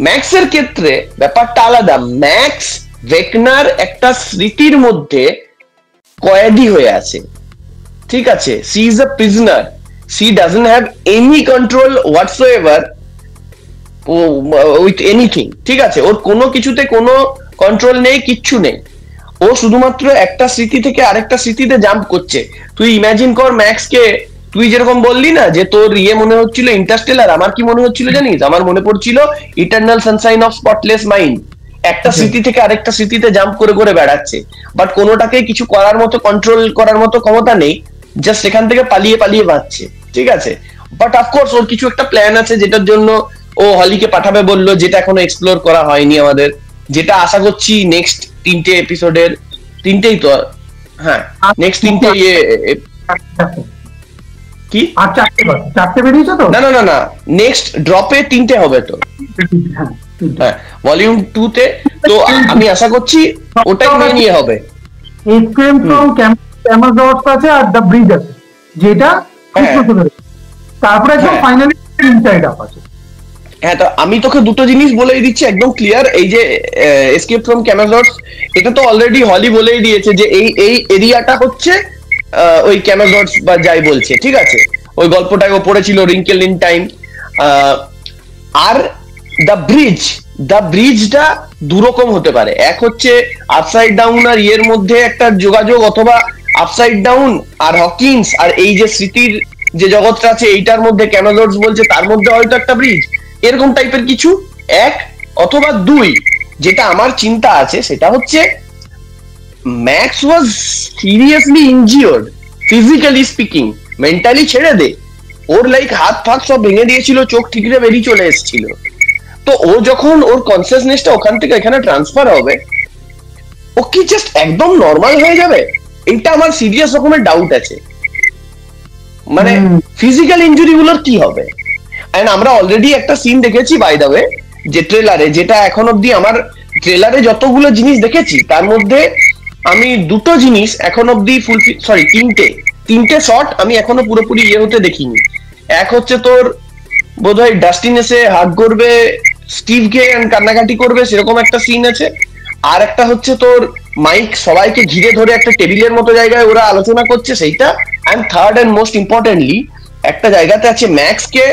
ম্যাক্স এর ক্ষেত্রে ব্যাপারটা আলাদা। ম্যাক্স ভেকনার একটা স্মৃতির মধ্যে কয়েদি হয়ে আছে, ঠিক আছে, she is a prisoner, she doesn't have any control whatsoever with anything, ঠিক আছে, ওর কোনো কিছুতে কোনো কন্ট্রোল নেই, কিচ্ছু নেই, ও শুধুমাত্র একটা স্মৃতি থেকে আরেকটা স্মৃতিতে জাম্প করছে। তুই ইমাজিন কর ম্যাক্সকে, তুই যেরকম বললি না যে তোর মনে হচ্ছিল ইন্টারস্টেলার, আমার কি মনে হচ্ছিল জানিস, আমার মনে পড়ছিল eternal Sunshine of spotless mind. একটা স্মৃতি থেকে আরেকটা স্মৃতিতে জাম্প করে করে বেড়াচ্ছে, বাট কোনোটাকে কিছু করার মতো, কন্ট্রোল করার মতো ক্ষমতা নেই, জাস্ট সেখান থেকে পালিয়ে পালিয়ে বাঁচছে, ঠিক আছে। বাট অফকোর্স ওর কিছু একটা প্ল্যান আছে যেটার জন্য ও হলিকে পাঠাবে বললো, যেটা এখনো এক্সপ্লোর করা হয়নি আমাদের, যেটা আশা করছি নেক্সট 3টে এপিসোডের, 3টেই তো, হ্যাঁ নেক্সট 3টে কি আর 4টে বেরিয়েছে তো, না না না না নেক্সট ড্রপে 3টে হবে তো, হ্যাঁ ভলিউম 2 তে, তো আমি আশা করছি ওটাই নিয়ে হবে। এসকেম ফ্রম ক্যামাজর্স আছে আর দ্য ব্রিজ আছে, যেটা তারপরে একদম ফাইনালি ইনসাইড আপ আছে। হ্যাঁ, তো আমি তোকে দুটো জিনিস বলেই দিচ্ছি একদম ক্লিয়ার, এই যে এসকেপ ফ্রম ক্যামাজর্স, এটা তো অলরেডি হলি বলেই দিয়েছে যে এই এরিয়াটা হচ্ছে ওই ক্যামাজর্স বা যাই বলছে, ঠিক আছে, ওই গল্পটাকে পড়েছিল wrinkle in time. Are the ব্রিজটা দুরকম হতে পারে, এক হচ্ছে আপসাইড ডাউন আর ইয়ের মধ্যে একটা যোগাযোগ, অথবা আপসাইড ডাউন আর হকিন্স আর এই যে স্মৃতির যে জগৎটা আছে এইটার মধ্যে ক্যামাজর্স বলছে তার মধ্যে হয়তো একটা ব্রিজ, এরকম টাইপের কিছু, এক অথবা দুই। যেটা আমার চিন্তা আছে সেটা হচ্ছে ম্যাক্স ওয়াজ seriously injured, physically speaking, mentally ছেড়ে দে, ওর লাইক হাত ফাত সব ভেঙে দিয়েছিল, চোখ ঠিকরে বেরিয়ে চলে এসেছিল। তো ও যখন ওর কনসিয়াসনেসটা ওখান থেকে এখানে ট্রান্সফার হবে, ও কি জাস্ট একদম নর্মাল হয়ে যাবে? এটা আমার সিরিয়াস রকমের ডাউট আছে, মানে ফিজিক্যাল ইনজুরি গুলোর কি হবে। এন্ড আমরা অলরেডি একটা সিন দেখেছি বাই দ্য ওয়ে, যে ট্রেলারে, যেটা এখন অব্দি আমার ট্রেলারে যতগুলো জিনিস দেখেছি তার মধ্যে আমি দুটো জিনিস এখন অব্দি তিনটে শট আমি এখনো পুরোপুরি হতে দেখিনি। এক হচ্ছে তোর বোধহয় ডাস্টিন এসে হাত করবে স্টিভকে কান্নাকাটি করবে, সেরকম একটা সিন আছে। আর একটা হচ্ছে তোর মাইক সবাইকে ঘিরে ধরে একটা টেবিলের মতো জায়গায় ওরা আলোচনা করছে, সেইটা। And third and most importantly একটা জায়গাতে আছে ম্যাক্সকে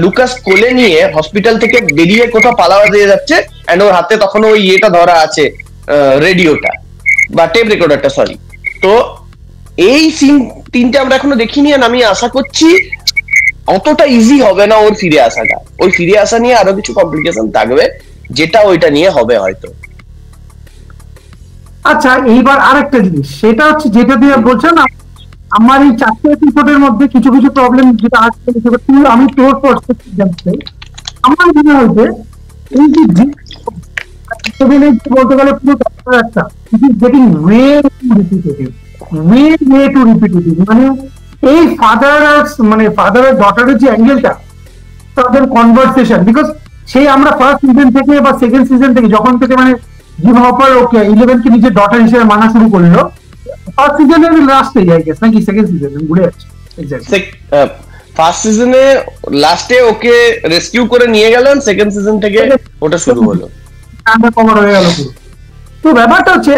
লুকাস কোলে নিয়ে হসপিটাল থেকে বেরিয়ে কোথাও পালাওয়া দিয়ে যাচ্ছে, অ্যান্ড ওর হাতে তখন ওই ধরা আছে, রেডিওটা বা টেপ রেকর্ডারটা, সরি। তো এই সিন তিনটে আমরা এখনো দেখিনি, আর আমি আশা করছি অতটা ইজি হবে না ওর ফিরে আসাটা। ওই ফিরে আসা নিয়ে আরো কিছু কমপ্লিকেশন থাকবে, যেটা ওইটা নিয়ে হবে হয়তো। আচ্ছা, এইবার আরেকটা জিনিস, সেটা হচ্ছে যেটা দিয়ে বলছেন আমার এই 4টে এপিসোডের মধ্যে কিছু কিছু প্রবলেম যেটা আসছে, আমি তোর পার্সপেক্টিভ জানতে আমার মনে হয় যে এই যে বলতে গেলে পুরো একটা গেটিং ওয়ে টু রিপিটেটিভ, মানে এই ফাদার আর ডটারের যে অ্যাঙ্গেলটা, তাদের কনভারসেশন, বিকজ সেই আমরা ফার্স্ট সিজন থেকে বা সেকেন্ড সিজন থেকে যখন থেকে মানে জিম হপার ওকে 11 কে নিজের ডটার হিসেবে মানা শুরু করলো, ফার্স্ট সিজনের লাস্টে যাই গেছে নাকি সেকেন্ড সিজন ঘুরে যাচ্ছে এক্স্যাক্টলি ফার্স্ট সিজনে লাস্টে ওকে রেস্কিউ করে নিয়ে গেলেন, সেকেন্ড সিজন থেকে ওটা শুরু হলো, আন্ডার কভার হয়ে গেল পুরো। তো ব্যাপারটা হচ্ছে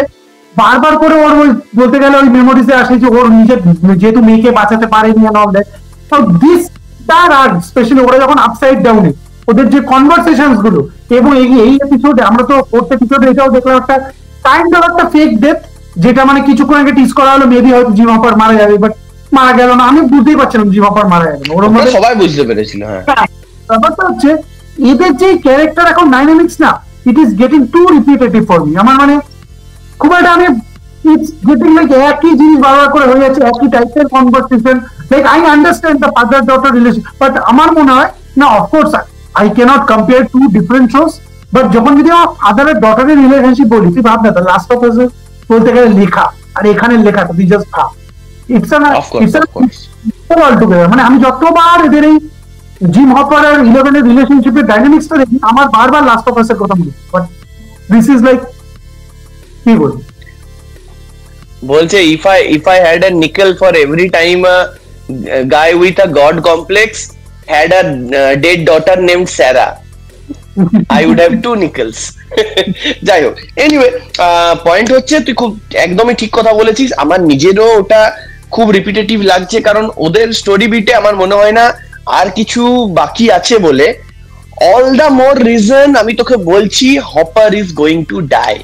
বারবার করে ওর বলতে গেলে ওই মেমোরিজে আসে যে ওর নিজের যেহেতু মেয়েকে বাঁচাতে পারেনি অল দ্যাট। তো দিস তার আর স্পেশালি ওরা যখন আপসাইড ডাউনে ওদের যে কনভারসেশন গুলো, এবং এই এপিসোডে আমরা তো ফোর্থ এপিসোডে এটাও দেখলাম একটা কাইন্ড অফ একটা ফেক ডেথ, যেটা মানে কিছুক্ষণ আগে টিজ করা হলো মেবি হয়তো জিম হপার মারা যাবে, বাট মারা গেল না। আমি বুঝতেই পারছিলাম জিম হপার মারা যাবে না, ওর মধ্যে সবাই বুঝতে পেরেছিল। হ্যাঁ, ব্যাপারটা হচ্ছে এদের যে ক্যারেক্টার এখন ডাইনামিক্স না, it is getting too repetitive for me. আমার মানে খুব একটা আমি ইটস গেটিং লাইক একই জিনিস বারবার করে হয়ে যাচ্ছে, একই টাইপের conversation. Like I understand the father daughter relation, but আমার মনে হয় না, of course I can't compare to different shows, but যখন যদি আমার ফাদার আর ডটারের রিলেশনশিপ বলি, তুই ভাব না দ্য লাস্ট অফ আস বলতে গেলে লেখা আর এখানে লেখা তুই জাস্ট ভাব, ইটস অল টুগেদার। মানে আমি যতবার এদের এই জিম হপার আর 11 এর রিলেশনশিপের ডাইনামিক্সটা দেখি, আমার বারবার লাস্ট অফ আস এর কথা মনে হয়, বাট দিস ইজ লাইক কি বলি বলছে if I had a nickel for every time a guy with a god complex had a dead daughter named Sarah, I would have 2 nickels. যাই হোক, anyway point হচ্ছে তুই খুব একদমই ঠিক কথা বলেছিস। আমার নিজেরও ওটা খুব রিপিটেটিভ লাগছে, কারণ ওদের স্টোরি বিটে আমার মনে হয় না আর কিছু বাকি আছে বলে। অল দ্য মোর রিজন আমি তোকে বলছি, Hopper is going to die.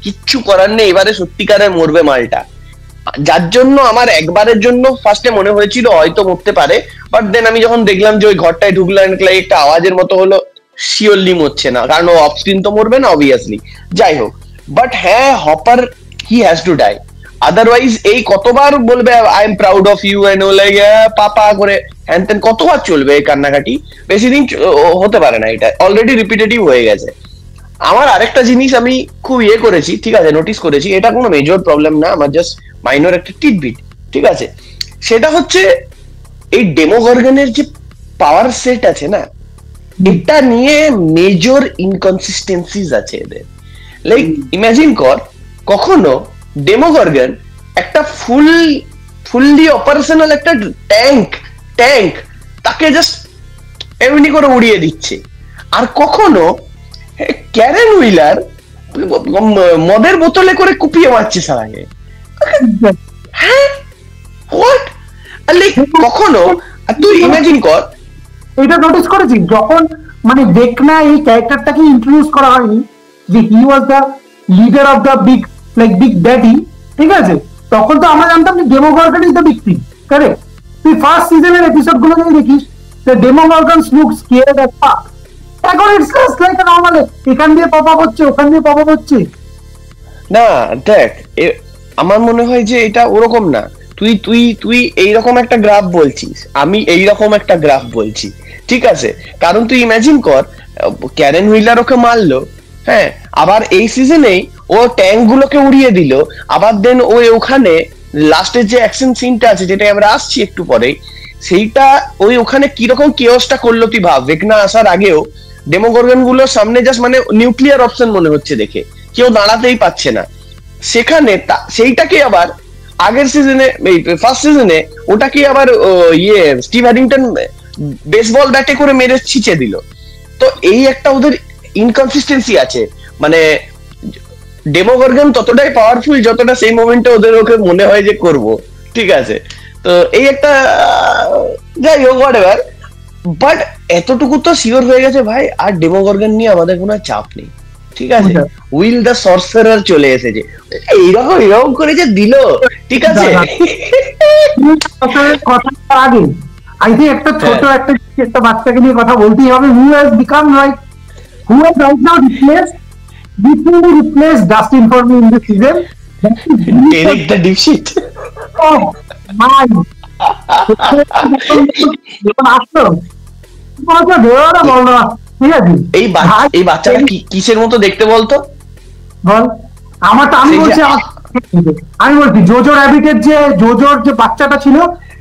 কিচ্ছু করার নেই, এবারে সত্যিকারের মরবে মালটা। যার জন্য আমার একবারের জন্য ফার্স্টে মনে হয়েছিল হয়তো মরতে পারে, বাট দেন আমি যখন দেখলাম যে ওই ঘরটায় ঢুকলাম, একটা আওয়াজের মতো হলো, শিওরলি মরছে না, কারণ ও অফ স্ক্রিন তো মরবে না অবভিয়াসলি। যাই হোক, বাট হ্যাঁ, Hopper he has to die, otherwise এই কতবার বলবে I am proud of you and ও লাইক পাপা করে হ্যান তেন, কতবার চলবে এই কান্নাকাটি? বেশি দিন হতে পারে না, এটা অলরেডি রিপিটেটিভ হয়ে গেছে। আমার আরেকটা জিনিস আমি খুব করেছি, ঠিক আছে, নোটিস করেছি, এটা কোনো মেজর প্রবলেম না, আমার জাস্ট মাইনর একটা টিটবিট, ঠিক আছে। সেটা হচ্ছে এই ডেমোগর্গনের যে পাওয়ার সেট আছে না, এটা নিয়ে মেজর ইনকনসিস্টেন্সিজ আছে এদের। লাইক ইমাজিন কর, কখনো ডেমোগর্গন একটা ফুললি অপারেশনাল একটা ট্যাঙ্ক তাকে জাস্ট এমনি করে উড়িয়ে দিচ্ছে, আর কখনো ক্যারেন হুইলার মদের বোতলে করে কুপিয়ে মারছে সারাকে। হ্যাঁ, হোয়াট? কখনো তুই ইমাজিন কর, এটা নোটিস করেছি যখন মানে দেখনা এই ক্যারেক্টারটাকে ইন্ট্রোডিউস করা হয়নি যে he was the leader of the big daddy, ঠিক আছে, তখন তো আমরা জানতাম যে Demogorgon is the big thing, correct? তুই ফার্স্ট সিজনের এপিসোড গুলো যদি দেখিস, the Demogorgon looks scared as fuck. এখন ইটস জাস্ট লাইক নরমাল, এখান দিয়ে পপ আপ হচ্ছে, ওখান দিয়ে পপ আপ হচ্ছে। না দেখ, আমার মনে হয় যে এটা ওরকম না। তুই তুই তুই এইরকম একটা গ্রাফ বলছিস, আমি এইরকম একটা গ্রাফ বলছি, ঠিক আছে? কারণ তুই ইমাজিন কর, ক্যারেন হুইলার ওকে মারলো, হ্যাঁ, আবার এই সিজনেই ও ট্যাঙ্ক গুলোকে উড়িয়ে দিল, আবার দেন ও ওখানে লাস্টের যে অ্যাকশন সিনটা আছে, যেটা আমরা আসছি একটু পরে, সেইটা ওই ওখানে কিরকম কেওসটা করলো তুই ভাব। ভেকনা আসার আগেও ডেমোগর্গন গুলোর সামনে জাস্ট মানে নিউক্লিয়ার অপশন মনে হচ্ছে দেখে, কেউ দাঁড়াতেই পারছে না। সেখানে সেইটাকে আবার আগের সিজনে, ফার্স্ট সিজনে ওটাকে আবার স্টিভ হ্যারিংটন বেসবল ব্যাটে করে মেরে ছিঁচে দিল। তো এই একটা ওদের ইনকনসিস্টেন্সি আছে, মানে ডেমোগর্গন ততটাই পাওয়ারফুল যতটা সেই মোমেন্টে ওদের ওকে মনে হয় যে করব, ঠিক আছে? তো এই একটা, যাই হোক, হোয়াটএভার, বাট এতটুকু তো শিওর হয়ে গেছে ভাই, আর ডেমোগর্গন নিয়ে আমাদের কোনো চাপ নেই, ঠিক আছে? উইল দ্য সরসারার চলে এসেছে, এইরকম করে যে দিল, ঠিক আছে। আগে আই থিঙ্ক একটা ছোট একটা বাচ্চাকে নিয়ে কথা বলতেই হবে, who has become like, who has right now replaced Dustin for me in this season. Derek the dipshit. Oh my! এই বাচ্চাটা কিসের মতো দেখতে বলতো? বল, আমারটা আমি বলছি জোজো র্যাবিটের যে জোজোর যে বাচ্চাটা ছিল,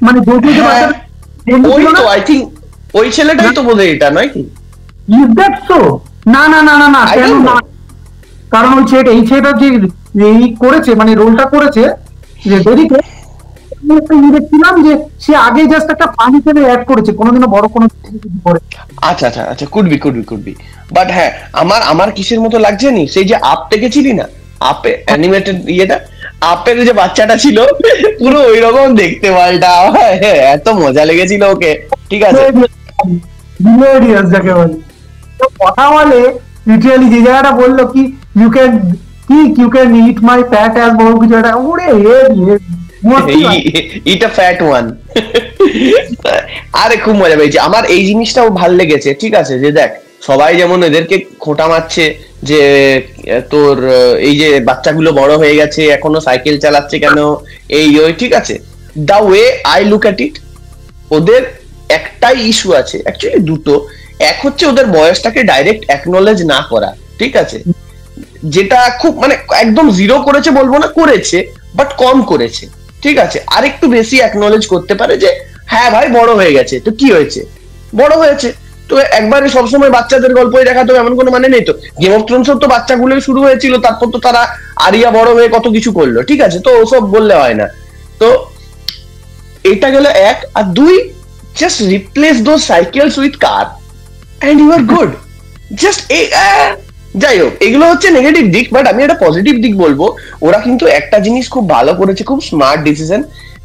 মানে জোজো যে বাচ্চাটা, ওই তো আই থিঙ্ক ওই ছেলেটাই তো বোধহয় এটা, নয় কি? Is that so? না না না না না, I কেন don't না? know. কারণ ওই ছেলেটা, এই ছেলেটা যে এই করেছে, মানে রোলটা করেছে যে ডেরিকে, আমি একটা দেখছিলাম যে সে আগে জাস্ট একটা ফানি ছেলে অ্যাড করেছে, কোনোদিনও বড় কোনো কিছু করে। আচ্ছা আচ্ছা আচ্ছা, কুড বি। বাট হ্যাঁ, আমার আমার কিসের মতো লাগছে নি, সেই যে আপ দেখেছিলি না, আপে অ্যানিমেটেড ইয়েটা, আপের যে বাচ্চাটা ছিল পুরো ওই রকম দেখতে মালটা, এত মজা লেগেছিল ওকে, ঠিক আছে। হিলেরিয়াস যাকে বলে, তো কথা বলে লিটারালি যে জায়গাটা বললো কি ইউ ক্যান, কি you can eat my pat as বড় কিছু একটা, ওরে ইটা ফ্যাট ওয়ান। আরে খুব মজা পেয়েছি, আমার এই জিনিসটাও ভাল লেগেছে, ঠিক আছে, যে দেখ সবাই যেমন এদেরকে খোঁটা মারছে যে তোর এই যে বাচ্চাগুলো বড় হয়ে গেছে এখনো সাইকেল চালাচ্ছে কেন, এই ওই, ঠিক আছে। The way I look at it, ওদের একটাই ইস্যু আছে, অ্যাকচুয়ালি দুটো। এক হচ্ছে ওদের বয়সটাকে ডাইরেক্ট অ্যাকনোলেজ না করা, ঠিক আছে, যেটা খুব মানে একদম জিরো করেছে বলবো না, করেছে বাট কম করেছে, ঠিক আছে। আর একটু বেশি অ্যাকনোলেজ করতে পারে যে হ্যাঁ ভাই বড় হয়ে গেছে, তো কি হয়েছে, বড় হয়েছে। তো একবারে সবসময় বাচ্চাদের গল্পই দেখাতে হবে এমন কোনো মানে নেই তো। গেম অফ থ্রোনস তো বাচ্চাগুলোই শুরু হয়েছিল, তারপর তো তারা আরিয়া বড় হয়ে কত কিছু করলো, ঠিক আছে, তো ওসব বললে হয় না। তো এটা গেল এক, আর দুই, just replace those cycles with car and you are good. জাস্ট এই যাই হোক, এগুলো হচ্ছে নেগেটিভ দিক, বাট আমি একটা পজিটিভ দিক বলবো। ওরা কিন্তু একটা জিনিস খুব ভালো করেছে, খুব স্মার্ট ডিসিশন,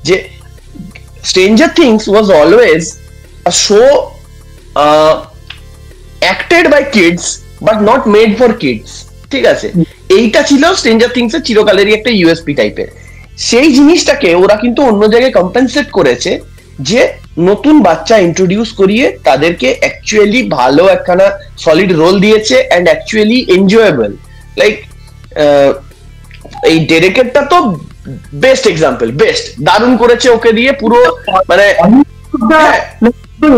যে Stranger Things was always a show acted by kids but not made for kids, ঠিক আছে। এইটা ছিল স্ট্রেঞ্জার থিংস এর চিরকালেরই একটা ইউএসপি টাইপের। সেই জিনিসটাকে ওরা কিন্তু অন্য জায়গায় কম্পেনসেট করেছে, যে নতুন বাচ্চা ইন্ট্রোডিউস করিয়ে তাদেরকে অ্যাকচুয়ালি ভালো একখানা সলিড রোল দিয়েছে অ্যান্ড অ্যাকচুয়ালি এনজয়েবল। লাইক এই ডেরেকেটটা তো বেস্ট এক্সাম্পল, বেস্ট, দারুণ করেছে ওকে দিয়ে পুরো, মানে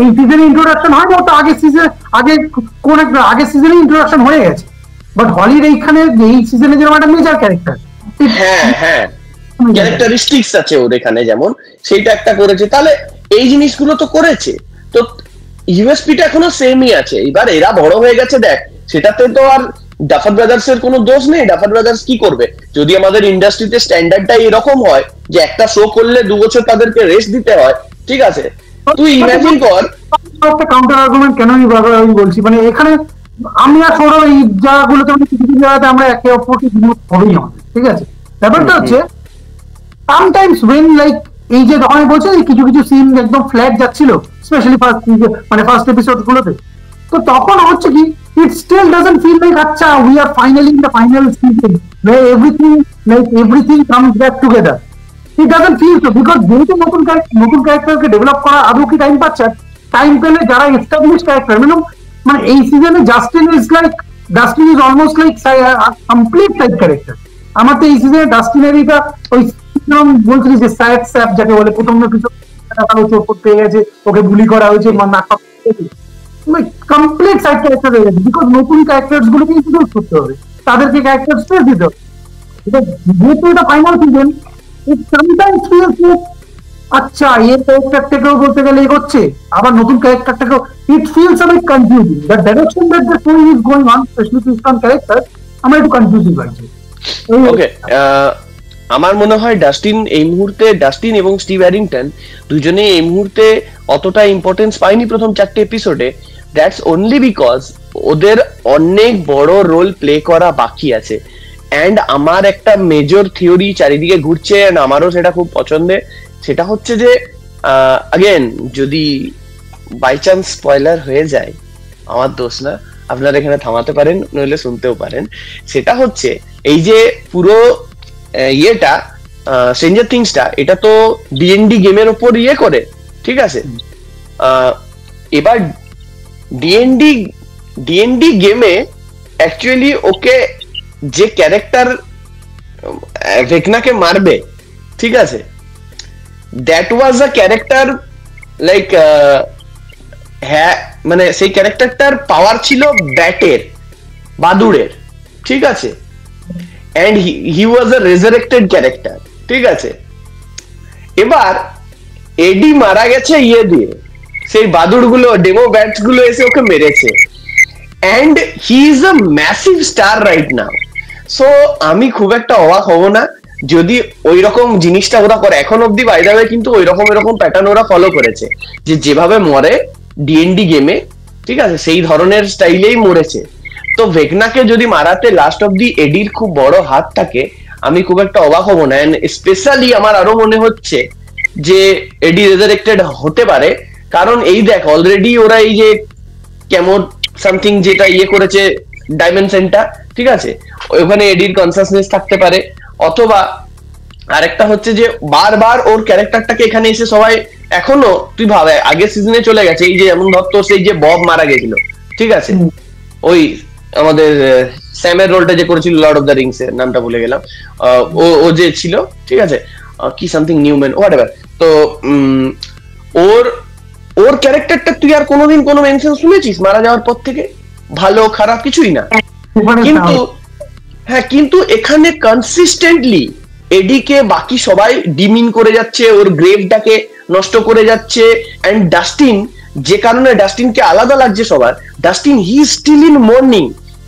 এই সিজনে ইন্ট্রোডাকশন হয় না, তো আগের সিজন, আগে কোন একটা আগের সিজনে ইন্ট্রোডাকশন হয়ে গেছে, বাট হলির এইখানে এই সিজনে যেরকম একটা মেজর ক্যারেক্টার, হ্যাঁ হ্যাঁ, ক্যারেক্টারিস্টিক্স আছে ওর এখানে যেমন, সেইটা একটা করেছে। তাহলে এই জিনিসগুলো তো করেছে, তো ইউএসপিটা এখনো সেমই আছে। এবার এরা বড় হয়ে গেছে, দেখ সেটাতে তো আর ডাফার ব্রাদার্স এর কোনো দোষ নেই। ডাফার ব্রাদার্স কি করবে, যদি আমাদের ইন্ডাস্ট্রিতে স্ট্যান্ডার্ডটা এরকম হয় যে একটা শো করলে 2 বছর তাদেরকে রেস্ট দিতে হয়, ঠিক আছে, তুই ইমাজিন কর। একটা কাউন্টার আর্গুমেন্ট কেন আমি বারবার আমি বলছি, মানে এখানে আমি আর সৌরভ এই জায়গাগুলোতে কিছু কিছু জায়গাতে আমরা একে অপরকে বিনোদ হবেই আমাদের, ঠিক আছে। ব্যাপারটা হচ্ছে সামটাইমস ওয়েন লাইক এই যে আমি বলছি কিছু কিছু সিন একদম ফ্ল্যাট যাচ্ছিল, স্পেশালি ফার্স্ট, মানে ফার্স্ট এপিসোড গুলোতে, তো তখন হচ্ছে কি it still doesn't feel like আচ্ছা we are finally in the final season where everything comes back together. It doesn't feel so because যেহেতু নতুন ক্যারেক্টারকে ডেভেলপ করা আদৌ কি টাইম পাচ্ছে, টাইম পেলে যারা এস্টাবলিশ ক্যারেক্টার, মানে এই সিজনে Justin is almost like complete type character. আমার তো এই সিজনে ডাস্টিনের এটা ওই বলছিলি যে স্যাড স্যাপ যাকে বলে, প্রথম কিছু চোট পেয়ে গেছে, ওকে বুলি করা হয়েছে, কমপ্লিট সাইড ক্যারেক্টার হয়ে গেছে, বিকজ নতুন ক্যারেক্টার গুলোকে ইন্ট্রোডিউস করতে হবে, তাদেরকে ক্যারেক্টার স্পেস দিতে হবে। যেহেতু এটা final season, it sometimes feels like আচ্ছা এই ক্যারেক্টারটাকেও বলতে গেলে এগোচ্ছে, আবার নতুন ক্যারেক্টারটাকেও, it feels a bit confusing. The direction that the story is going on, specially to some character, আমার একটু কনফিউজিং লাগছে। ওকে, আমার মনে হয় ডাস্টিন এবং স্টিভ অ্যারিংটন দুজনে এই মুহূর্তে অতটা ইম্পর্টেন্স পায়নি প্রথম 4টে এপিসোডে। দ্যাটস অনলি বিকজ ওদের অনেক বড় রোল প্লে করা বাকি আছে। অ্যান্ড আমার একটা মেজর থিওরি চারিদিকে ঘুরছে, অ্যান্ড আমারও সেটা খুব পছন্দের, সেটা হচ্ছে যে আগেন যদি বাই চান্স স্পয়লার হয়ে যায়, আমার দোষ না, আপনারা এখানে থামাতে পারেন, নইলে শুনতেও পারেন। সেটা হচ্ছে এই যে পুরো ইয়েটা স্ট্রেঞ্জার থিংসটা, এটা তো ডিএনডি গেমের উপর ইয়ে করে, ঠিক আছে। এবার ডিএনডি গেমে অ্যাকচুয়ালি ওকে যে ক্যারেক্টার ভেকনাকে মারবে, ঠিক আছে, that was a character like, হ্যাঁ মানে সেই ক্যারেক্টারটার পাওয়ার ছিল ব্যাটের, বাদুড়ের, ঠিক আছে, and he was a resurrected character, ঠিক আছে। এবার এডি মারা গেছে ইয়ে দিয়ে, সেই বাদুড় গুলো ডেমো ব্যাটস গুলো এসে ওকে মেরেছে, and he is a massive star right now. So আমি খুব একটা অবাক হব না যদি ওই রকম জিনিসটা ওরা করে। এখন অব্দি বাই দ্য ওয়ে কিন্তু ওই রকম এরকম প্যাটার্ন ওরা ফলো করেছে, যে যেভাবে মরে ডিএনডি গেমে, ঠিক আছে, সেই ধরনের স্টাইলেই মরেছে। তো ভেকনাকে যদি মারাতে লাস্ট অব্দি এডির খুব বড় হাত থাকে, আমি খুব একটা অবাক হব না। এন্ড স্পেশালি আমার আরো মনে হচ্ছে যে এডি রেজারেক্টেড হতে পারে, কারণ এই দেখ অলরেডি ওরা এই যে কেমন সামথিং যেটা ইয়ে করেছে ডাইমেনশনটা, ঠিক আছে, ওখানে এডির কনসাসনেস থাকতে পারে। অথবা আরেকটা হচ্ছে যে বারবার ওর ক্যারেক্টারটাকে এখানে এসে সবাই, এখনো তুই ভাবে আগের সিজনে চলে গেছে, এই যে এমন ধর তোর সেই যে বব মারা গেছিল, ঠিক আছে, ওই আমাদের স্যামের রোলটা যে করেছিল লর্ড অফ দ্য রিংস এর নামটা ভুলে গেলাম, ও যে ছিল, ঠিক আছে, কি সামথিং নিউম্যান হোয়াট এভার। তো ওর ওর ক্যারেক্টারটা তুই আর কোনোদিন কোনো মেনশন শুনেছিস মারা যাওয়ার পর থেকে? ভালো খারাপ কিছুই না। কিন্তু হ্যাঁ, কিন্তু এখানে কনসিস্টেন্টলি এডিকে বাকি সবাই ডিমিন করে যাচ্ছে, ওর গ্রেভটাকে নষ্ট করে যাচ্ছে। এন্ড ডাস্টিন, যে কারণে ডাস্টিনকে আলাদা লাগছে সবার, Dustin he still in mourning,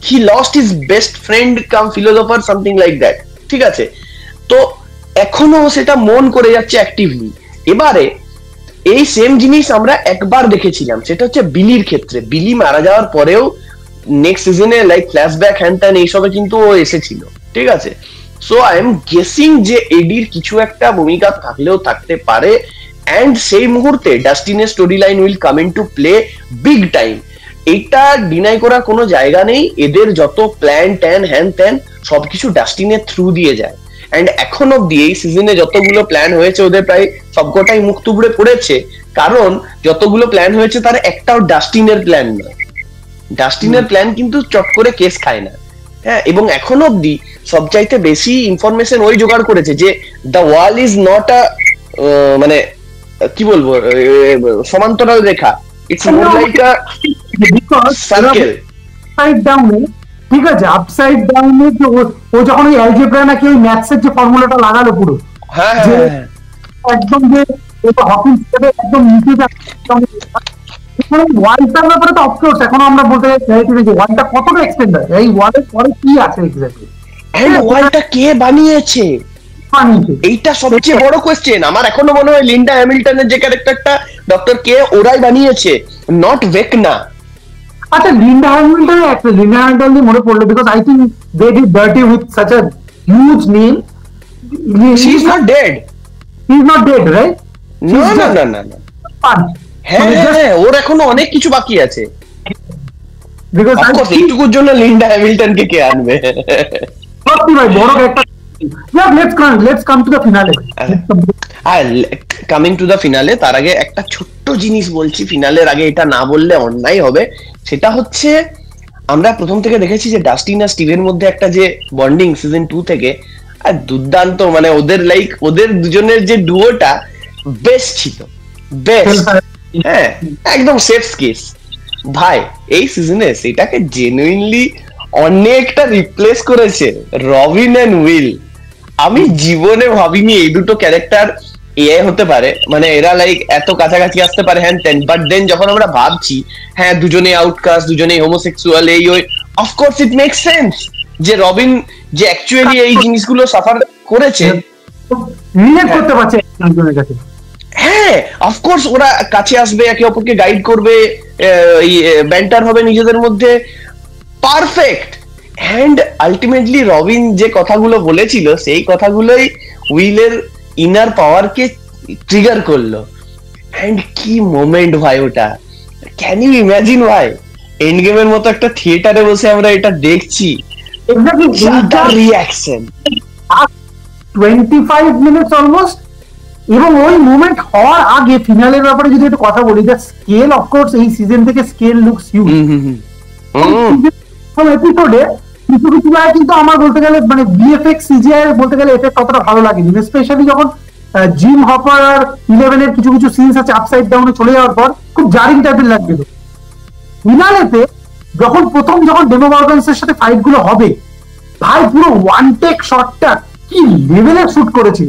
he lost his best friend cum philosopher something like that, ঠিক আছে। তো এখনো সেটা মন করে যাচ্ছে অ্যাক্টিভলি। এবারে এই সেম জিনিস আমরা একবার দেখেছিলাম, সেটা হচ্ছে বিলির ক্ষেত্রে। বিলি মারা যাওয়ার পরেও নেক্সট সিজনে লাইক ফ্ল্যাশব্যাক হ্যান ত্যান এইসবে কিন্তু ও এসেছিল, ঠিক আছে। সো আই এম গেসিং যে এডির কিছু একটা ভূমিকা থাকলেও থাকতে পারে, অ্যান্ড সেই মুহূর্তে ডাস্টিনের storyline will come into play big time. এটা ডিনাই করার কোনো জায়গা নেই। এদের যত প্ল্যান ট্যান হ্যান ত্যান সবকিছু ডাস্টিনের থ্রু দিয়ে যায়। অ্যান্ড এখন অব্দি এই সিজনে যতগুলো প্ল্যান হয়েছে ওদের প্রায় সবকটাই মুখ তুবড়ে পড়েছে, কারণ যতগুলো প্ল্যান হয়েছে তার একটাও ডাস্টিনের প্ল্যান নয়। ডাস্টিনের প্ল্যান কিন্তু চট করে কেস খায় না, হ্যাঁ। এবং এখন অব্দি সবচাইতে বেশি ইনফরমেশন ওই জোগাড় করেছে যে the wall is not a, মানে কি বলবো, সমান্তরাল রেখা, it's more like a circle side ডাউনে, ঠিক আছে, আপসাইড ডাউনে ও যখন ওই অ্যালজেব্রা নাকি ওই ম্যাথসের যে ফর্মুলাটা লাগালো পুরো, হ্যাঁ একদম যে হকিং একদম নিচে ওয়ালটার ব্যাপারে তো অফকোর্স এখনো আমরা বলতে চাইছি যে ওয়ালটা কতটা এক্সটেন্ড আছে, এই ওয়ালের পরে কি আছে এক্স্যাক্টলি, এন্ড ওয়ালটা কে বানিয়েছে এইটা সবচেয়ে বড় কোয়েশ্চেন। আমার এখনো মনে হয় লিন্ডা হ্যামিল্টনের যে ক্যারেক্টারটা ডক্টর কে ওরাই বানিয়েছে, নট ভেকনা। আচ্ছা, লিন্ডা হ্যামিল্টন দিয়ে মনে পড়লো, because I think they did dirty with such a huge name. She is not dead, he is not dead, right? না হ্যাঁ, ওর এখনো অনেক কিছু বাকি আছে। বিকজ এইটুকুর জন্য লিন্ডা হ্যামিল্টনকে কে আনবে? সত্যি ভাই বড় একটা। let's come to the finale. Coming to the finale, তার আগে একটা ছোট্ট জিনিস বলছি, ফিনালের আগে এটা না বললে অন্যায় হবে। সেটা হচ্ছে আমরা প্রথম থেকে দেখেছি যে ডাস্টিন আর স্টিভের মধ্যে একটা যে বন্ডিং সিজন 2 থেকে, আর দুর্দান্ত, মানে ওদের লাইক ওদের দুজনের যে ডুয়োটা বেস্ট ছিল, বেস্ট, হ্যাঁ একদম সেফ কেস। ভাই এই সিজনে সেটাকে জেনুইনলি অনেকটা রিপ্লেস করেছে রবিন এন্ড উইল। আমি জীবনে ভাবিনি এই দুটো ক্যারেক্টার এআই হতে পারে, মানে এরা লাইক এত কাছাকাছি আসতে পারে হ্যান ত্যান। বাট দেন যখন আমরা ভাবছি হ্যাঁ দুজনে আউটকাস্ট, দুজনেই হোমোসেক্সুয়াল, এই ওই, অফকোর্স ইট মেক্স সেন্স যে রবিন যে অ্যাকচুয়ালি এই জিনিসগুলো সাফার করেছে, রিলেট করতে পারছে একজনের কাছে। হ্যাঁ অফকোর্স ওরা কাছে আসবে, একে অপরকে গাইড করবে, ব্যান্টার হবে নিজেদের মধ্যে, পারফেক্ট। অ্যান্ড আলটিমেটলি রবিন যে কথাগুলো বলেছিল সেই কথাগুলোই উইলের ইনার পাওয়ারকে ট্রিগার করলো। অ্যান্ড কি মোমেন্ট ভাই ওটা, ক্যান ইউ ইমাজিন ভাই এন্ড গেমের মতো একটা থিয়েটারে বসে আমরা এটা দেখছি, রিঅ্যাকশন 25 মিনিটস অলমোস্ট। এবং ওই মুভমেন্ট হওয়ার আগে ফিনালের ব্যাপারে যদি একটু কথা বলি, দ্য স্কেল অফকোর্স এই সিজন থেকে স্কেল লুকস হিউজ। এপিসোডে কিছু কিছু জায়গায় কিন্তু আমার বলতে গেলে মানে ভিএফএক্স সিজিআই বলতে গেলে এফেক্ট কতটা ভালো লাগেনি, স্পেশালি যখন জিম হপার আর 11 এর কিছু কিছু সিনস আছে আপসাইড ডাউনে চলে যাওয়ার পর খুব জারিং টাইপের লাগছিল। ফিনালেতে যখন ডেমো মর্গানসের সাথে ফাইট গুলো হবে, ভাই পুরো ওয়ান টেক শটটা কি লেভেলের শুট করেছে,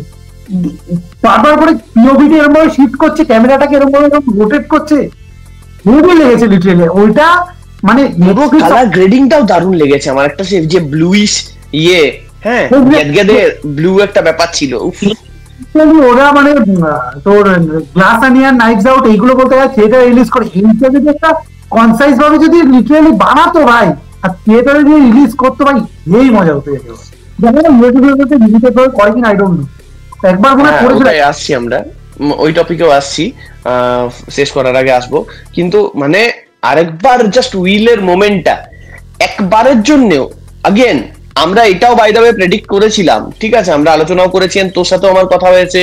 বারবার করে পিওভিটি এরকম ভাবে শিফট করছে, ক্যামেরাটাকে এরকম ভাবে রোটেট করছে, হেভি লেগেছে লিটারেলি ওইটা, মানে পুরো কালার গ্রেডিংটাও দারুণ লেগেছে আমার, একটা সে যে ব্লুইশ ইয়ে, হ্যাঁ গেদগেদে ব্লু একটা ব্যাপার ছিল। ওরা মানে তোর গ্লাস আনিয়ান, নাইভস আউট এইগুলো বলতে গেলে থিয়েটার রিলিজ করে, এইটা যদি একটা কনসাইজ ভাবে যদি লিটারেলি বানাতো ভাই, আর থিয়েটারে যদি রিলিজ করতো ভাই, এই মজা হতো। কয়েকদিন আই ডোন্ট নো, একবার মনে করেছিল। আসছি আমরা ওই টপিকেও আসছি, শেষ করার আগে আসবো, কিন্তু মানে আরেকবার জাস্ট উইলের মোমেন্টটা একবারের জন্যও আগেন, আমরা এটাও বাই দ্য ওয়ে প্রেডিক্ট করেছিলাম, ঠিক আছে, আমরা আলোচনাও করেছিলাম, তোর সাথেও আমার কথা হয়েছে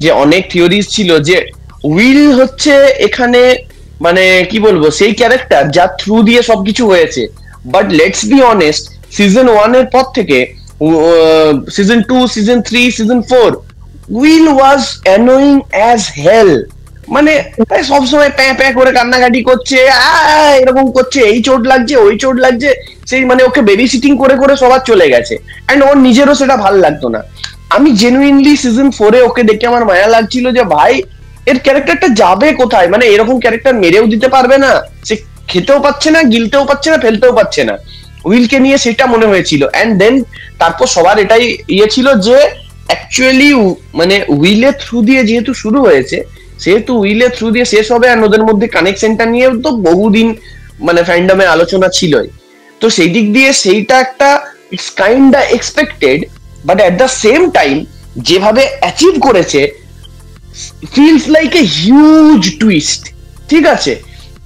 যে অনেক থিওরিজ ছিল যে উইল হচ্ছে এখানে মানে কি বলবো সেই ক্যারেক্টার যার থ্রু দিয়ে সবকিছু হয়েছে। But let's be honest, season 1 এর পর থেকে season 2, season 3, season 4 Will was annoying as hell. মানে সবসময় প্যাঁ প্যাঁ করে কান্নাকাটি করছে, এরকম করছে, এই চোট লাগছে ওই চোট লাগছে, সেই মানে ওকে বেবি সিটিং করে করে সবার চলে গেছে, অ্যান্ড ওর নিজেরও সেটা ভালো লাগতো না। আমি জেনুইনলি সিজন 4-এ ওকে দেখে আমার মায়া লাগছিল যে ভাই এর ক্যারেক্টারটা যাবে কোথায়, মানে এরকম ক্যারেক্টার মেরেও দিতে পারবে না, সে খেতেও পাচ্ছে না, গিলতেও পাচ্ছে না, ফেলতেও পাচ্ছে না, উইলকে নিয়ে সেটা মনে হয়েছিল। অ্যান্ড দেন তারপর সবার এটাই ইয়ে ছিল যে অ্যাকচুয়ালি মানে উইলের থ্রু দিয়ে যেহেতু শুরু হয়েছে, সেহেতু উইলের থ্রু দিয়ে শেষ হবে, আর ওদের মধ্যে কানেকশনটা নিয়েও তো বহুদিন মানে ফ্যান্ডমে আলোচনা ছিলই, তো সেই দিক দিয়ে সেইটা একটা it's kinda expected, but at the same time যেভাবে অ্যাচিভ করেছে feels like a huge twist, ঠিক আছে,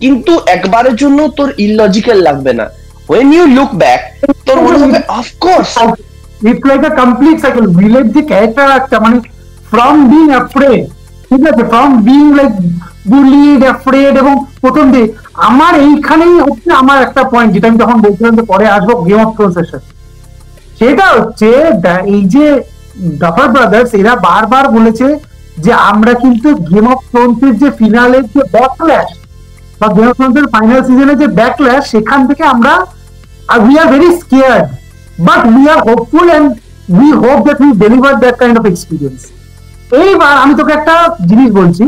কিন্তু একবারের জন্য তোর ইললজিক্যাল লাগবে না, when you look back তোর মনে হবে of course it's like a complete cycle. উইলের যে ক্যারেক্টার একটা মানে ফ্রম বিং অ্যাফ্রেড, ঠিক আছে, from being like bullied afraid, এবং প্রথম দিকে আমার এইখানেই হচ্ছে আমার একটা পয়েন্ট যেটা আমি তখন বলছিলাম যে পরে আসবো গেম অফ থ্রোনস এর সাথে, সেটা হচ্ছে এই যে ডাফার ব্রাদার্স এরা বারবার বলেছে যে আমরা কিন্তু গেম অফ থ্রোনস এর যে ফিনালের যে ব্যাকল্যাশ বা গেম অফ থ্রোনস এর ফাইনাল সিজনের যে ব্যাকল্যাশ, সেখান থেকে আমরা we are very scared, but we are hopeful and we hope that we deliver that kind of experience. এইবার আমি তোকে একটা জিনিস বলছি,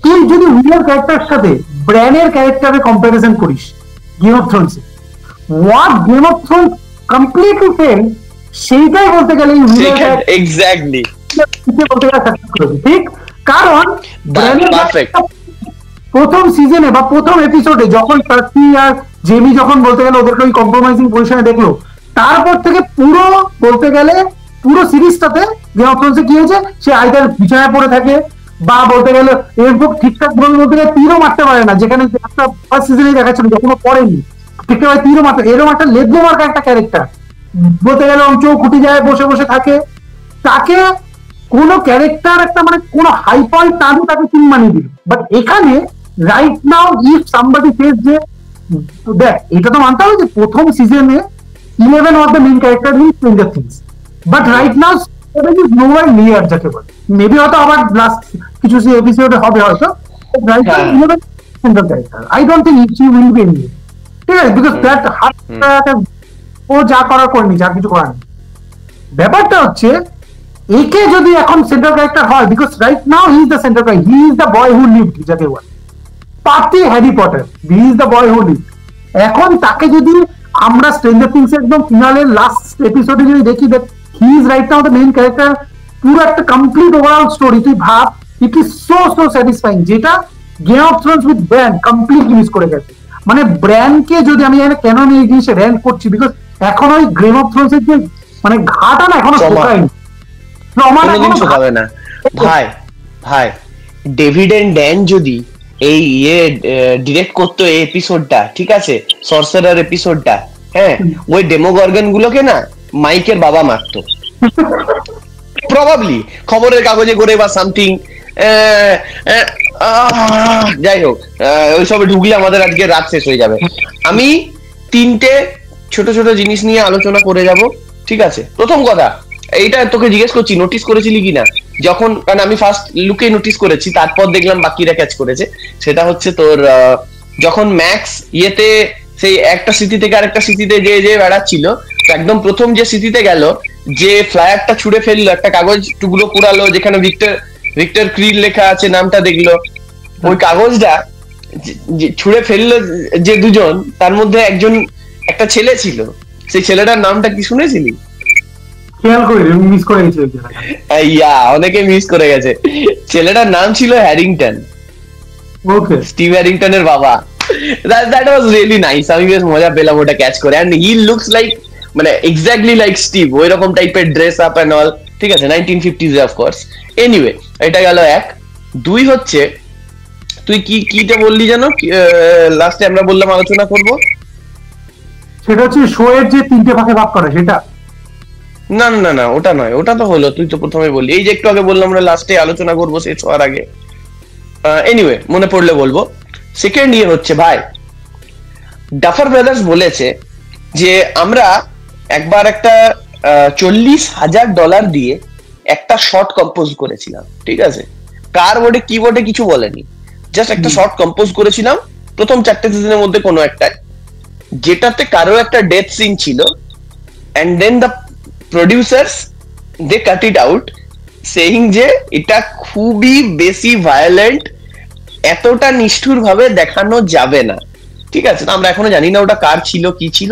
তুই যদি উইলের ক্যারেক্টারের সাথে ব্র্যানের ক্যারেক্টারের কম্পারিজন করিস game of Thrones, what game of Thrones completely fail, সেইটাই বলতে গেলে এক্স্যাক্টলি বলতে গেলে সাকসেস করেছে, ঠিক? কারণ ব্র্যানের প্রথম সিজনে বা প্রথম এপিসোডে যখন সার্সি আর জেমি যখন বলতে গেলে ওদেরকে ওই কম্প্রোমাইজিং পজিশনে দেখলো, তারপর থেকে পুরো বলতে গেলে পুরো সিরিজটাতে গেম অফ থ্রোনসে কি হয়েছে, সে আইদার বিছানায় পড়ে থাকে বা বলতে গেলে এরপর ঠিকঠাক ভাবে বলতে গেলে তীরও মারতে পারে না, যেখানে একটা ফার্স্ট সিজনে দেখাচ্ছিল যখন পড়েনি ঠিকঠাক তীরও মারতে, এরকম একটা লেদলো মার্কা একটা ক্যারেক্টার বলতে গেলে চোখ খুঁটি যায় বসে বসে থাকে, তাকে কোনো ক্যারেক্টার একটা মানে কোনো হাই পয়েন্ট না দিয়ে তাকে কিং মানিয়ে দিল। বাট এখানে রাইট নাও ইফ সামবডি সেজ যে দেখ, এটা তো মানতে হবে যে প্রথম সিজনে 11 was the main character in stranger things, but right now is nowhere near, যাকে বলে মেবি হয়তো আবার লাস্ট কিছু এপিসোডে হবে হয়তো, right now 11 central character, I don't think she will be any, ঠিক আছে, বিকজ দ্যাট ও যা করার করেনি, যা কিছু করার নেই। ব্যাপারটা হচ্ছে একে যদি এখন সেন্ট্রাল ক্যারেক্টার হয়, because right now he is the central character, he is the boy who lived, যাকে বলে party Harry Potter, he is the boy who lived. এখন তাকে যদি আমরা স্ট্রেঞ্জার থিংস একদম ফিনালের লাস্ট এপিসোডে যদি দেখি that he is right now the main character, পুরো একটা কমপ্লিট ওভারঅল স্টোরি, তুই ভাব ইট ইজ সো স্যাটিসফাইং, যেটা game of Thrones with bran completely miss করে গেছে। মানে ব্র্যানকে যদি আমি কেন এই জিনিসে র্যাঙ্ক করছি, বিকজ এখন ওই গেম অফ থ্রোনস এর যে মানে ঘাটা না এখনো শোকায়নি, শোকাবে না ভাই। ভাই ডেভিড এন্ড ড্যান যদি এই ডিরেক্ট করতো এই এপিসোডটা, ঠিক আছে, সরসারার এপিসোডটা, হ্যাঁ, ওই ডেমোগর্গন গুলোকে না মাইকের বাবা মারতো প্রবাবলি, খবরের কাগজে করে বা সামথিং, যাই হোক ওইসবে ঢুকলে আমাদের আজকে রাত শেষ হয়ে যাবে। আমি 3টে ছোট ছোট জিনিস নিয়ে আলোচনা করে যাব, ঠিক আছে। প্রথম কথা, এইটা তোকে জিজ্ঞেস করছি নোটিস করেছিলি কিনা, যখন, কারণ আমি ফার্স্ট লুকে নোটিস করেছি, তারপর দেখলাম বাকিরা ক্যাচ করেছে, সেটা হচ্ছে তোর যখন ম্যাক্স ইয়েতে সেই একটা সিটি থেকে আরেকটা সিটিতে যে যে বেড়াচ্ছিল, একদম প্রথম যে সিটিতে গেল, যে ফ্লায়ারটা ছুঁড়ে ফেললো, একটা কাগজ টুকরো পুরালো যেখানে ভিক্টর ক্রিল লেখা আছে, নামটা দেখলো, ওই কাগজটা ছুঁড়ে ফেললো যে দুজন, তার মধ্যে একজন একটা ছেলে ছিল, সেই ছেলেটার নামটা কি শুনেছিলি? খেয়াল করি, মিস করে গেছি। ইয়া, অনেকে মিস করে গেছে। ছেলেটার নাম ছিল হ্যারিংটন, ওকে, স্টিভ হ্যারিংটনের বাবা। দ্যাট ওয়াজ রিয়েলি নাইস, আমি বেশ মজা পেলাম ওটা ক্যাচ করে। অ্যান্ড হি লুকস লাইক, মানে এক্স্যাক্টলি লাইক স্টিভ, ওই রকম টাইপের ড্রেস আপ এন্ড অল, ঠিক আছে, 1950s অফকোর্স। এনিওয়ে, এটা গেল এক। দুই হচ্ছে, তুই কিটা বললি যেন লাস্টে আমরা বললাম আলোচনা করব, সেটা হচ্ছে শো এর যে 3টে ভাগে ভাগ করে সেটা। না না না, ওটা নয়, ওটা তো হলো, তুই তো প্রথমে বললি, এই যে একটু আগে বললাম আমরা লাস্টে আলোচনা করবো শেষ হওয়ার আগে। এনিওয়ে, মনে পড়লে বলবো। সেকেন্ড ইয়ে হচ্ছে ভাই, ডাফার ব্রাদার্স বলেছে যে আমরা একবার একটা $40,000 দিয়ে একটা শর্ট কম্পোজ করেছিলাম, ঠিক আছে, কার বোর্ডে কি বোর্ডে কিছু বলেনি, জাস্ট একটা শর্ট কম্পোজ করেছিলাম প্রথম 4টে সিজনের মধ্যে কোনো একটা, যেটাতে কারো একটা ডেথ সিন ছিল, and then the producers they cut it out saying যে এটা খুবই বেশি ভায়োলেন্ট, এতটা নিষ্ঠুর ভাবে দেখানো যাবে না, ঠিক আছে। আমরা এখনো জানি না ওটা কার ছিল, কি ছিল,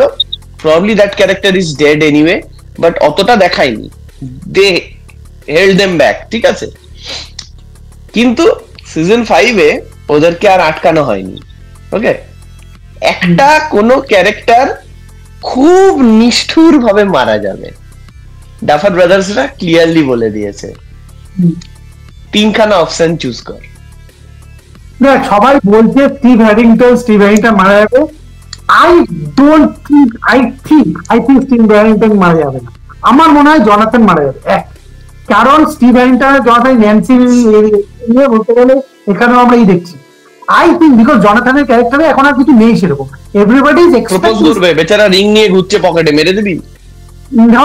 probably that character is dead anyway, but অতটা দেখায়নি, দে হেল্ড দেম ব্যাক, ঠিক আছে। কিন্তু সিজন 5-এ ওদেরকে আর আটকানো হয়নি, ওকে। একটা কোনো ক্যারেক্টার খুব নিষ্ঠুর ভাবে মারা যাবে, ডাফার ব্রাদার্সরা ক্লিয়ারলি বলে দিয়েছে, 3খানা অপশন চুজ কর। দেখ, সবাই বলছে স্টিভ হ্যারিংটন মারা যাবে। I don't think, I think Steve Harrington মারা যাবে না। আমার মনে হয় জনাথন মারা যাবে। কারণ স্টিভ হ্যারিংটন আর জনাথন ন্যান্সি নিয়ে বলতে গেলে এখানেও আমরা দেখছি। আই থিঙ্ক বিকজ জনাথনের ক্যারেক্টারে এখন আর কিছু নেই সেরকম, এভরিবডি ইজ প্রপোজ করবে, বেচারা রিং নিয়ে ঘুরছে পকেটে, মেরে দিবি।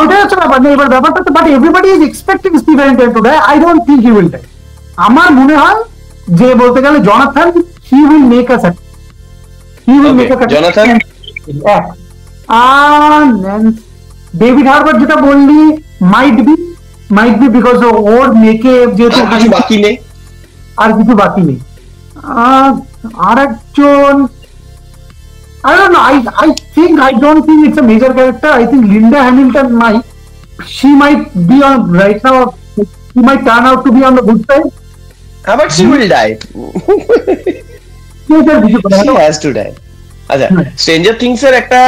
ওটা হচ্ছে ব্যাপার না, এবার ব্যাপারটা তো, but everybody is expecting Steve Harrington to die. I don't think he will die. আমার মনে হয় যে বলতে গেলে Jonathan, he will make a Jonathan. David Harbour যেটা বললি মাইট বি বিকজ ওর মেয়েকে যেহেতু বাকি নেই, আর কিছু বাকি নেই। আর একজন, I don't know. I don't think it's a major character. I think Linda Hamilton she might be on right now. She might turn out to be on the good side. How about she will die? She has to die. আচ্ছা, stranger things এর একটা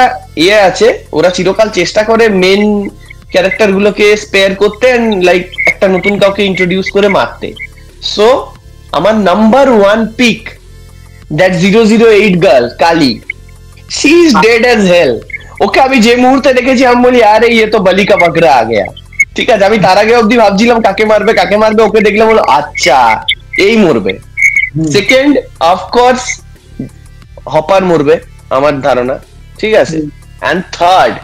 ইয়ে আছে, ওরা চিরকাল চেষ্টা করে main character গুলোকে স্পেয়ার করতে, এন্ড লাইক একটা নতুন কাউকে ইন্ট্রোডিউস করে মারতে। সো আমার number 1 pick, that 008 girl Kali, she is dead as hell. ওকে আমি যে মুহূর্তে দেখেছি আমি বলি আরে ইয়ে তো বলি কা বকরা আ গয়া, ঠিক আছে। আমি তার আগে অব্দি ভাবছিলাম কাকে মারবে, ওকে দেখলাম বলো আচ্ছা এই মরবে। সেকেন্ড অফকোর্স হপার মরবে আমার ধারণা, ঠিক আছে। অ্যান্ড থার্ড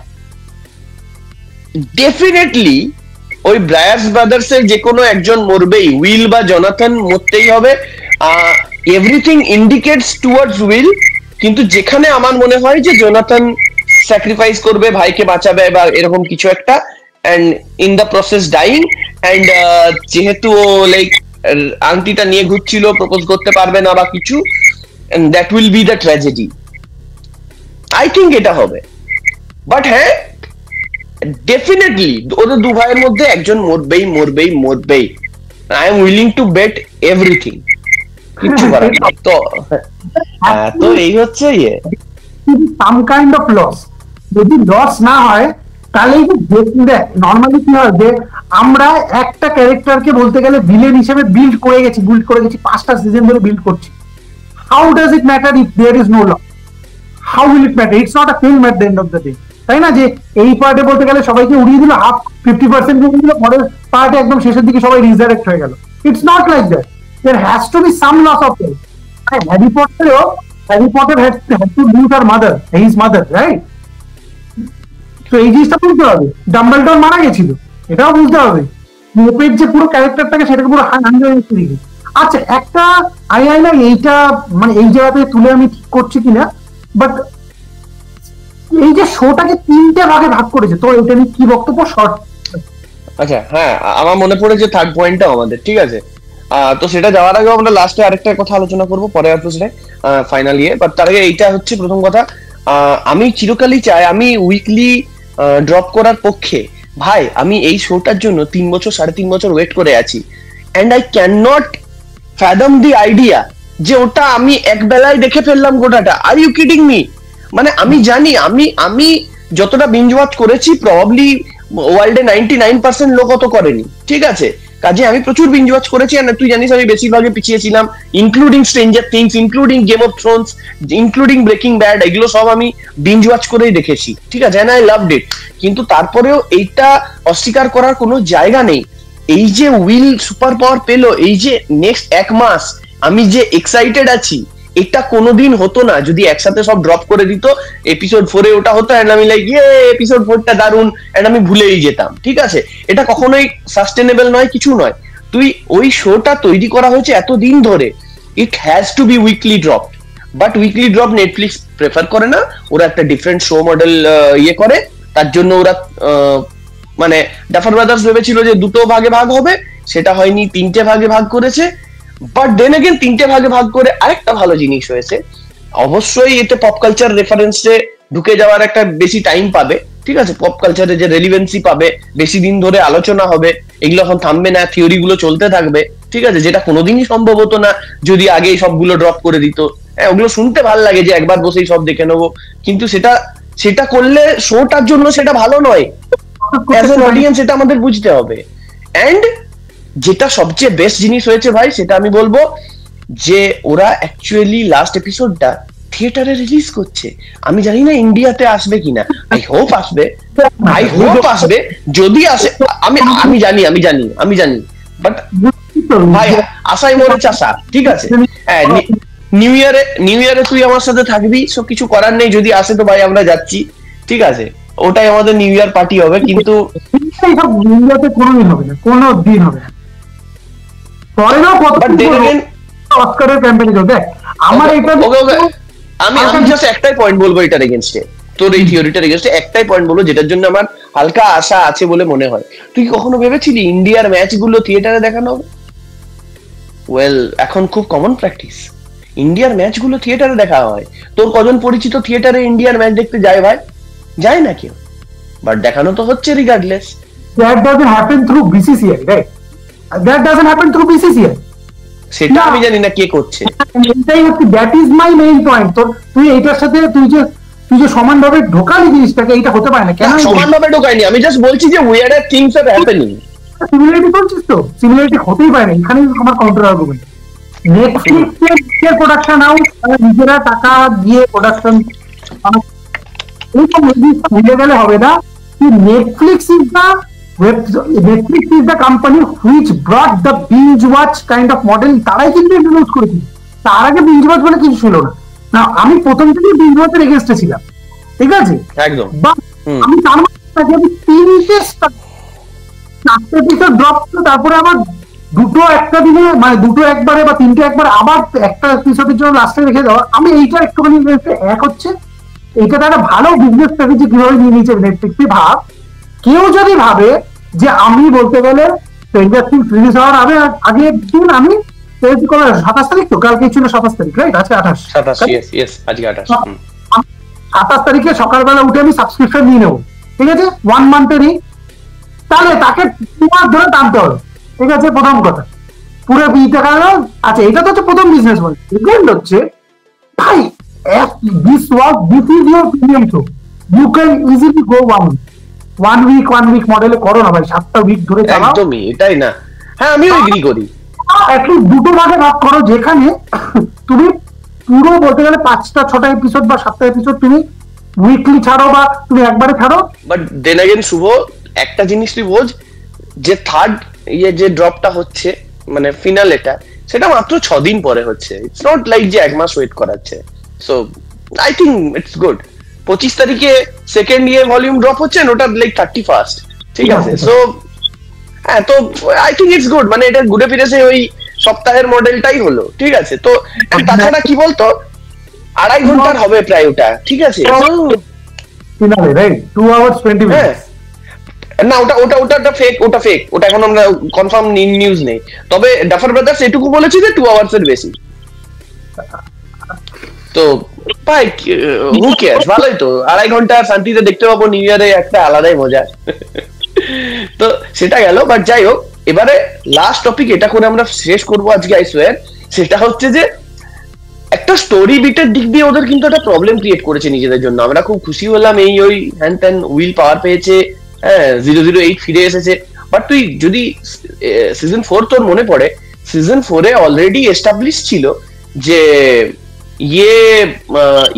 ডেফিনেটলি ওই ব্রায়ার্স ব্রাদার্স এর যে কোনো একজন মরবেই, উইল বা জনাথন মরতেই হবে। এভরিথিং ইন্ডিকেটস টুয়ার্ডস উইল, কিন্তু যেখানে আমার মনে হয় যে জোনাথন স্যাক্রিফাইস করবে, ভাইকে বাঁচাবে বা এরকম কিছু একটা, and in the process dying, and যেহেতু ও লাইক আংটিটা নিয়ে ঘুরছিল, প্রপোজ করতে পারবে না বা কিছু, and that will be the tragedy. I think এটা হবে, বাট হ্যাঁ ডেফিনেটলি ওদের দু ভাইয়ের মধ্যে একজন মরবেই। I am willing to bet everything, কিচ্ছু করার নেই। তো এই হচ্ছে ইয়ে, সাম কাইন্ড অফ লস। যদি লস না হয় তাহলে নর্মালি কি হয় যে আমরা একটা ক্যারেক্টারকে বলতে গেলে ভিলেন হিসেবে বিল্ড করে গেছি 5টা সিজন ধরে বিল্ড করছি। How does it matter if there is no loss? How will it matter? It's not a film at the end of the day, তাই না? যে এই পার্টে বলতে গেলে সবাইকে উড়িয়ে দিল, 50% দিয়ে দিল, পরের পার্টে একদম শেষের দিকে সবাই রিজারেক্ট হয়ে গেল। It's not like that. There has to be some loss of life. Harry Potter had to lose her mother, his mother, right? তো এই জিনিসটা বুঝতে হবে। ডাম্বলডোর মারা গেছিল, এটাও বুঝতে হবে। পোপের যে পুরো ক্যারেক্টারটাকে সেটাকে পুরো দিকে। আচ্ছা, একটা না এইটা মানে এই জায়গাতে তুলে আমি ঠিক করছি কিনা, বাট এই যে শোটাকে 3টে ভাগে ভাগ করেছে, তো এটা নিয়ে কি বক্তব্য? শর্ট। আচ্ছা হ্যাঁ, আমার মনে পড়েছে থার্ড পয়েন্টটাও আমাদের, ঠিক আছে। তো সেটা যাওয়ার আগে আমরা লাস্টে আরেকটা কথা আলোচনা করবো পরে এপিসোডে, ফাইনাল ইয়ে। বাট তার আগে এইটা হচ্ছে প্রথম কথা, আমি চিরকালই চাই, আমি উইকলি ড্রপ করার পক্ষে। ভাই আমি এই শোটার জন্য 3 বছর 3.5 বছর ওয়েট করে আছি, and I can not fathom the idea যে ওটা আমি এক বেলায় দেখে ফেললাম গোটাটা। Are you kidding me? মানে আমি জানি, আমি যতটা বিঞ্জ ওয়াচ করেছি প্রবাবলি ওয়ার্ল্ডে 99% লোক অত করেনি, ঠিক আছে? কাজে আমি প্রচুর বিঞ্জ ওয়াচ করেছি, আর তুই জানিস আমি বেশিরভাগে পিছিয়ে ছিলাম, including stranger things, including game of thrones, including breaking bad, এগুলো সব আমি বিঞ্জ ওয়াচ করেই দেখেছি, ঠিক আছে? I loved it. কিন্তু তারপরেও এইটা অস্বীকার করার কোনো জায়গা নেই। এই যে উইল সুপার পাওয়ার পেলো, এই যে নেক্সট 1 মাস আমি যে এক্সাইটেড আছি, এটা কোনোদিন হতো না যদি একসাথে সব ড্রপ করে দিত। এপিসোড 4-এ ওটা হতো, এন্ড আমি লাইক এপিসোড 4টা দারুন, এন্ড আমি ভুলেই যেতাম, ঠিক আছে? এটা কখনোই সাস্টেনেবল নয়, কিছু নয়। তুই ওই শোটা তৈরি করা হয়েছে এতদিন ধরে, it has to be weekly drop. But weekly drop Netflix prefer করে না, ওরা একটা ডিফারেন্ট শো মডেল ইয়ে করে। তার জন্য ওরা মানে ডাফার ব্রাদার্স ভেবেছিল যে 2 ভাগে ভাগ হবে, সেটা হয়নি, 3টে ভাগে ভাগ করেছে। বাট দেন এগেন 3টে ভাগে ভাগ করে আরেকটা ভালো জিনিস হয়েছে, অবশ্যই এতে পপ কালচার রেফারেন্সে ঢুকে যাওয়ার একটা বেশি টাইম পাবে, ঠিক আছে? পপ কালচারে যে রেলিভেন্সি পাবে, বেশি দিন ধরে আলোচনা হবে, এগুলো এখন থামবে না, থিওরি গুলো চলতে থাকবে, ঠিক আছে? যেটা কোনোদিনই সম্ভব হতো না যদি আগেই সবগুলো ড্রপ করে দিত। হ্যাঁ, ওগুলো শুনতে ভালো লাগে যে একবার বসেই সব দেখে নেবো, কিন্তু সেটা করলে শোটার জন্য সেটা ভালো নয়। অ্যাজ এন অডিয়েন্স এটা আমাদের বুঝতে হবে। অ্যান্ড যেটা সবচেয়ে বেস্ট জিনিস হয়েছে ভাই, সেটা আমি বলবো যে ওরা অ্যাকচুয়ালি লাস্ট এপিসোডটা থিয়েটারে রিলিজ করছে। আমি জানি না ইন্ডিয়াতে আসবে কিনা, আই হোপ আসবে, আই হোপ আসবে। যদি আসে, আমি জানি, বাট ভাই আশাই মরে চাষা, ঠিক আছে? হ্যাঁ, নিউ ইয়ারে তুই আমার সাথে থাকবি, সব কিছু করার নেই। যদি আসে তো ভাই আমরা যাচ্ছি, ঠিক আছে? ওটাই আমাদের নিউ ইয়ার পার্টি হবে। কিন্তু ইন্ডিয়াতে কোনোদিন হবে না, কোনো দিন হবে না। অস্কারের ক্যাম্পেইনে যাবে। আমার এটা আমি জাস্ট একটাই পয়েন্ট বলবো এটার এগেইনস্টে, তোর এই থিওরিটার এগেইনস্টে একটাই পয়েন্ট বলবো, যেটার জন্য আমার হালকা আশা আছে বলে মনে হয়। তুই কি কখনো ভেবেছিলি ইন্ডিয়ার ম্যাচ গুলো থিয়েটারে দেখানো হবে? ওয়েল, এখন খুব কমন প্র্যাকটিস, ইন্ডিয়ার ম্যাচ গুলো থিয়েটারে দেখা হয়। তোর কজন পরিচিত থিয়েটারে ইন্ডিয়ার ম্যাচ দেখতে যায় ভাই? যায় না কেউ, বাট দেখানো তো হচ্ছে regardless. That doesn't happen through BCCI, right? That doesn't happen through BCCI. সেটা আমি জানি না কে করছে। এটাই হচ্ছে, that is my main point. তো তুই এইটার সাথে তুই যে সমানভাবে ঢোকালি জিনিসটাকে, এইটা হতে পারে না। কেন সমানভাবে ঢোকাইনি? আমি জাস্ট বলছি যে weird things are happening. Similarity করছিস তো, সিমিলারিটি হতেই পারে না। এখানেই আমার কাউন্টার আর্গুমেন্ট। নেটফ্লিক্সের প্রোডাকশন হাউস নিজেরা টাকা দিয়ে প্রোডাকশন, এইসব ভুলে গেলে হবে না। Netflix is the company which brought the binge watch kind of model. তারাই কিন্তু ইন্ট্রোডিউস করেছিল। তার আগে বিঞ্জ ওয়াচ বলে কিছু ছিল না। না, আমি প্রথম থেকে বিঞ্জ ওয়াচের এগেইনস্টে ছিলাম, ঠিক আছে? একদম। আমি তার মানে 4টে এপিসোড ড্রপ করে তারপরে আবার 2টো একটা দিনে, মানে 2টো একবারে বা 3টে একবার আবার একটা এপিসোডের জন্য লাস্টে রেখে দেওয়া। আমি এইটা একটুখানি এক হচ্ছে, এটা একটা ভালো বিজনেস স্ট্র্যাটেজি কিভাবে নিয়ে নিয়েছে নেটফ্লিক্স। ভাব, কেউ যদি ভাবে যে আমি বলতে গেলে স্ট্রেঞ্জার থিংস রিলিজ হওয়ার আগের দিন আমি 27 তারিখ, তো কালকে ছিল 27 তারিখ, রাইট? আজকে 28, 27 তারিখে সকালবেলা উঠে আমি সাবস্ক্রিপশন নিয়ে নেবো, ঠিক আছে? 1 মান্থেরই। তাহলে তাকে 2 মাস ধরে টানতে হবে, ঠিক আছে? প্রথম কথা, পুরো বিটা গেল। আচ্ছা, এটা তো হচ্ছে প্রথম বিজনেস মডেল। সেকেন্ড হচ্ছে, ভাই this is your premium show. You can easily go one week মডেলে করো না ভাই, 7টা উইক ধরে চালাও। একদমই, এটাই না? হ্যাঁ, আমিও এগ্রি করি। অ্যাটলিস্ট 2টো ভাগে ভাগ করো, যেখানে তুমি পুরো বলতে গেলে 5টা 6টা এপিসোড বা 7টা এপিসোড তুমি উইকলি ছাড়ো বা তুমি একবারে ছাড়ো। বাট দেন अगेन শুভ, একটা জিনিস তুই বোঝ যে থার্ড যে ড্রপটা হচ্ছে, মানে ফিনাল, সেটা মাত্র 6 দিন পরে হচ্ছে। ইটস নট লাইক যে 1 মাস ওয়েট করাচ্ছে। So I think it's good. 25 তারিখে সেকেন্ড ভলিউম ড্রপ হচ্ছে, ওটা লাইক 31st, ঠিক আছে? সো হ্যাঁ, তো আই থিঙ্ক ইটস গুড। মানে এটা ঘুরে ফিরে ওই সপ্তাহের মডেলটাই হলো, ঠিক আছে? তো তাছাড়া কি বলতো, 2.5 ঘন্টার হবে প্রায় ওটা, ঠিক আছে? 2 hours 20 minutes। না ওটা ওটা ওটা ওটা ফেক, ওটা এখন আমরা কনফার্ম নিউজ নেই। তবে ডাফার ব্রাদার্স এটুকু বলেছে যে 2 hours এর বেশি। তো ভাই হু কেয়ার্স, ভালোই তো, 2.5 ঘন্টা শান্তিতে দেখতে পাবো নিউ ইয়ারে, একটা আলাদাই মজা। তো সেটা গেল, বাট যাই হোক, এবারে লাস্ট টপিক এটা করে আমরা শেষ করবো আজকে আই সোয়ার। সেটা হচ্ছে যে একটা স্টোরি বিটের দিক দিয়ে ওদের কিন্তু একটা প্রবলেম ক্রিয়েট করেছে নিজেদের জন্য। আমরা খুব খুশি হলাম এই ওই হ্যান ত্যান, উইল পাওয়ার পেয়েছে, হ্যাঁ 008 ফিরে এসেছে। বাট তুই যদি সিজন 4 তোর মনে পড়ে, সিজন 4-এ অলরেডি এস্টাবলিশ ছিল যে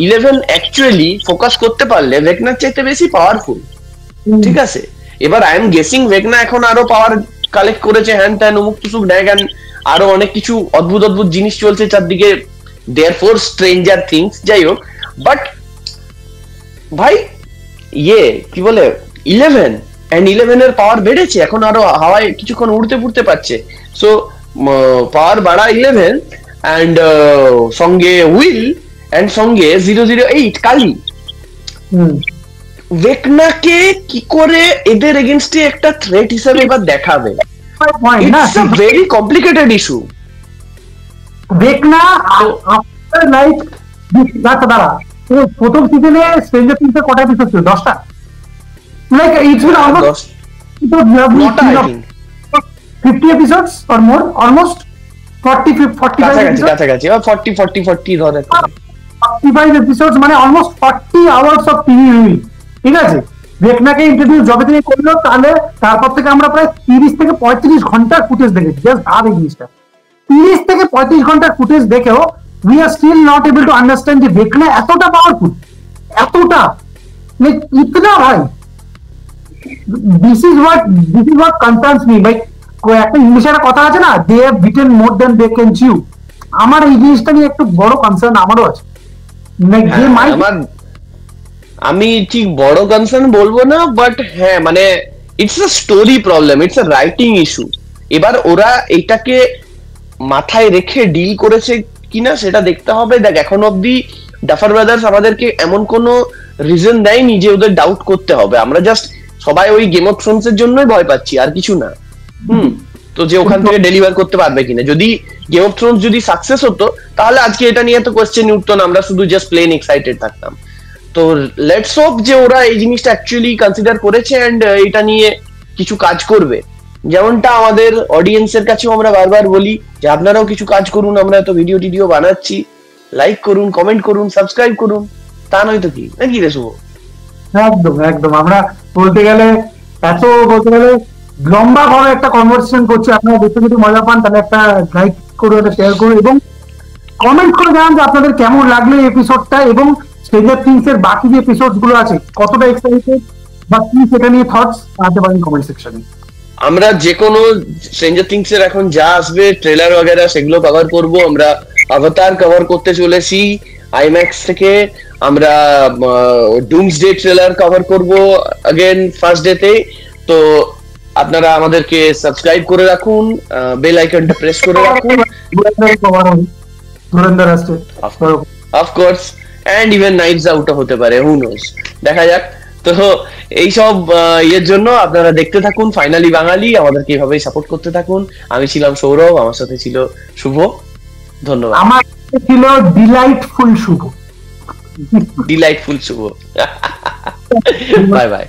11 অ্যাকচুয়ালি ফোকাস করতে পারলে ভেকনার চাইতে বেশি পাওয়ারফুল। ঠিক আছে, এবার আই এম গেসিং ভেকনা এখন আরো পাওয়ার কালেক্ট করেছে, হ্যান ত্যান অমুক টুসুক ড্যাগান, আরো অনেক কিছু অদ্ভুত অদ্ভুত জিনিস চলছে চারদিকে, দেয়ারফোর স্ট্রেঞ্জার থিংস। যাই হোক, বাট ভাই কি বলে 11 এর পাওয়ার বেড়েছে, এখন আরো হাওয়ায় কিছুক্ষণ উড়তে ফুড়তে পারছে। সো পাওয়ার বাড়া 11 অ্যান্ড সঙ্গে উইল অ্যান্ড সঙ্গে 008 কালি, ভেকনাকে কি করে এদের এগেনস্টে একটা থ্রেট হিসেবে এবার দেখাবে? It's a very complicated issue. Vecna like দাঁড়া, প্রথম সিজনে স্ট্রেঞ্জার থিংস এর কটা এপিসোড ছিল? 10টা, like it's been almost 50 episodes or more, almost কাছাকাছি 40 ধরে 45 episodes, মানে almost 40 hours of TV movie. ঠিক আছে, ভেকনাকে ইন্ট্রোডিউস যবে থেকে করলো, তাহলে তারপর থেকে আমরা প্রায় 30 থেকে 35 ঘন্টার ফুটেজ দেখেছি। জাস্ট ভাব এই জিনিসটা, 30 থেকে 35 ঘন্টার ফুটেজ দেখেও we are still not able to understand যে ভেকনা এতটা পাওয়ারফুল, এতটা ইতনা ভাই। this is what concerns me, like একটা ইংলিশে একটা কথা আছে না, they have beaten more than they can chew। আমার এই জিনিসটা নিয়ে একটু বড় কনসার্ন আমারও আছে। আমি ঠিক বড় কনসার্ন বলবো না, বাট হ্যাঁ মানে it's a story problem, it's a writing issue. এবার ওরা এটাকে মাথায় রেখে ডিল করেছে কিনা সেটা দেখতে হবে। দেখ এখন অব্দি ডাফার ব্রাদার্স আমাদেরকে এমন কোনো রিজন দেয়নি যে ওদের ডাউট করতে হবে। আমরা জাস্ট সবাই ওই গেম অফ থ্রোনস এর জন্যই ভয় পাচ্ছি, আর কিছু না। তো যে ওখান থেকে ডেলিভার করতে পারবে কিনা, যদি গেম অফ থ্রোনস যদি সাকসেস হতো তাহলে আজকে এটা নিয়ে তো কোয়েশ্চেন উঠতো না, আমরা শুধু জাস্ট প্লেন এক্সাইটেড থাকতাম। তো লেটস হোপ যে ওরা এই জিনিসটা অ্যাকচুয়ালি কনসিডার করেছে এন্ড এটা নিয়ে কিছু কাজ করবে। যেমনটা আমাদের অডিয়েন্সের কাছেও আমরা বারবার বলি যে আপনারাও কিছু কাজ করুন, আমরা তো ভিডিও টিডিও বানাচ্ছি, লাইক করুন, কমেন্ট করুন, সাবস্ক্রাইব করুন, তা নয়তো কি নাকি রে শুভ? একদম একদম, আমরা বলতে গেলে লম্বা ভাবে একটা কনভারসেশন করছি। আপনারা দেখতে যদি মজা পান তাহলে একটা লাইক করুন, একটা শেয়ার করুন এবং কমেন্ট করে জানান যে আপনাদের কেমন লাগলো এই এপিসোডটা, এবং স্ট্রেঞ্জার থিংস এর বাকি যে এপিসোড গুলো আছে কতটা এক্সাইটেড বা কি সেটা নিয়ে থটস জানাতে পারেন কমেন্ট সেকশনে। আমরা যে কোনো স্ট্রেঞ্জার থিংস এর এখন যা আসবে ট্রেলার वगैरह সেগুলো কভার করব। আমরা অবতার কভার করতে চলেছি আইম্যাক্স থেকে, আমরা ডুমসডে ট্রেলার কভার করব अगेन ফার্স্ট ডেতে। তো আপনারা আমাদেরকে সাবস্ক্রাইব করে রাখুন, বেল আইকনটা প্রেস করে রাখুন। ধুরন্ধর আসছে of course, and even knives out হতে পারে, হু নোস, দেখা যাক। তো এইসব ইয়ের জন্য আপনারা দেখতে থাকুন ফাইনালি বাঙালি, আমাদেরকে এইভাবেই সাপোর্ট করতে থাকুন। আমি ছিলাম সৌরভ, আমার সাথে ছিল শুভ। ধন্যবাদ। আমার ছিল ডিলাইটফুল শুভ। ডিলাইটফুল শুভ। Bye by.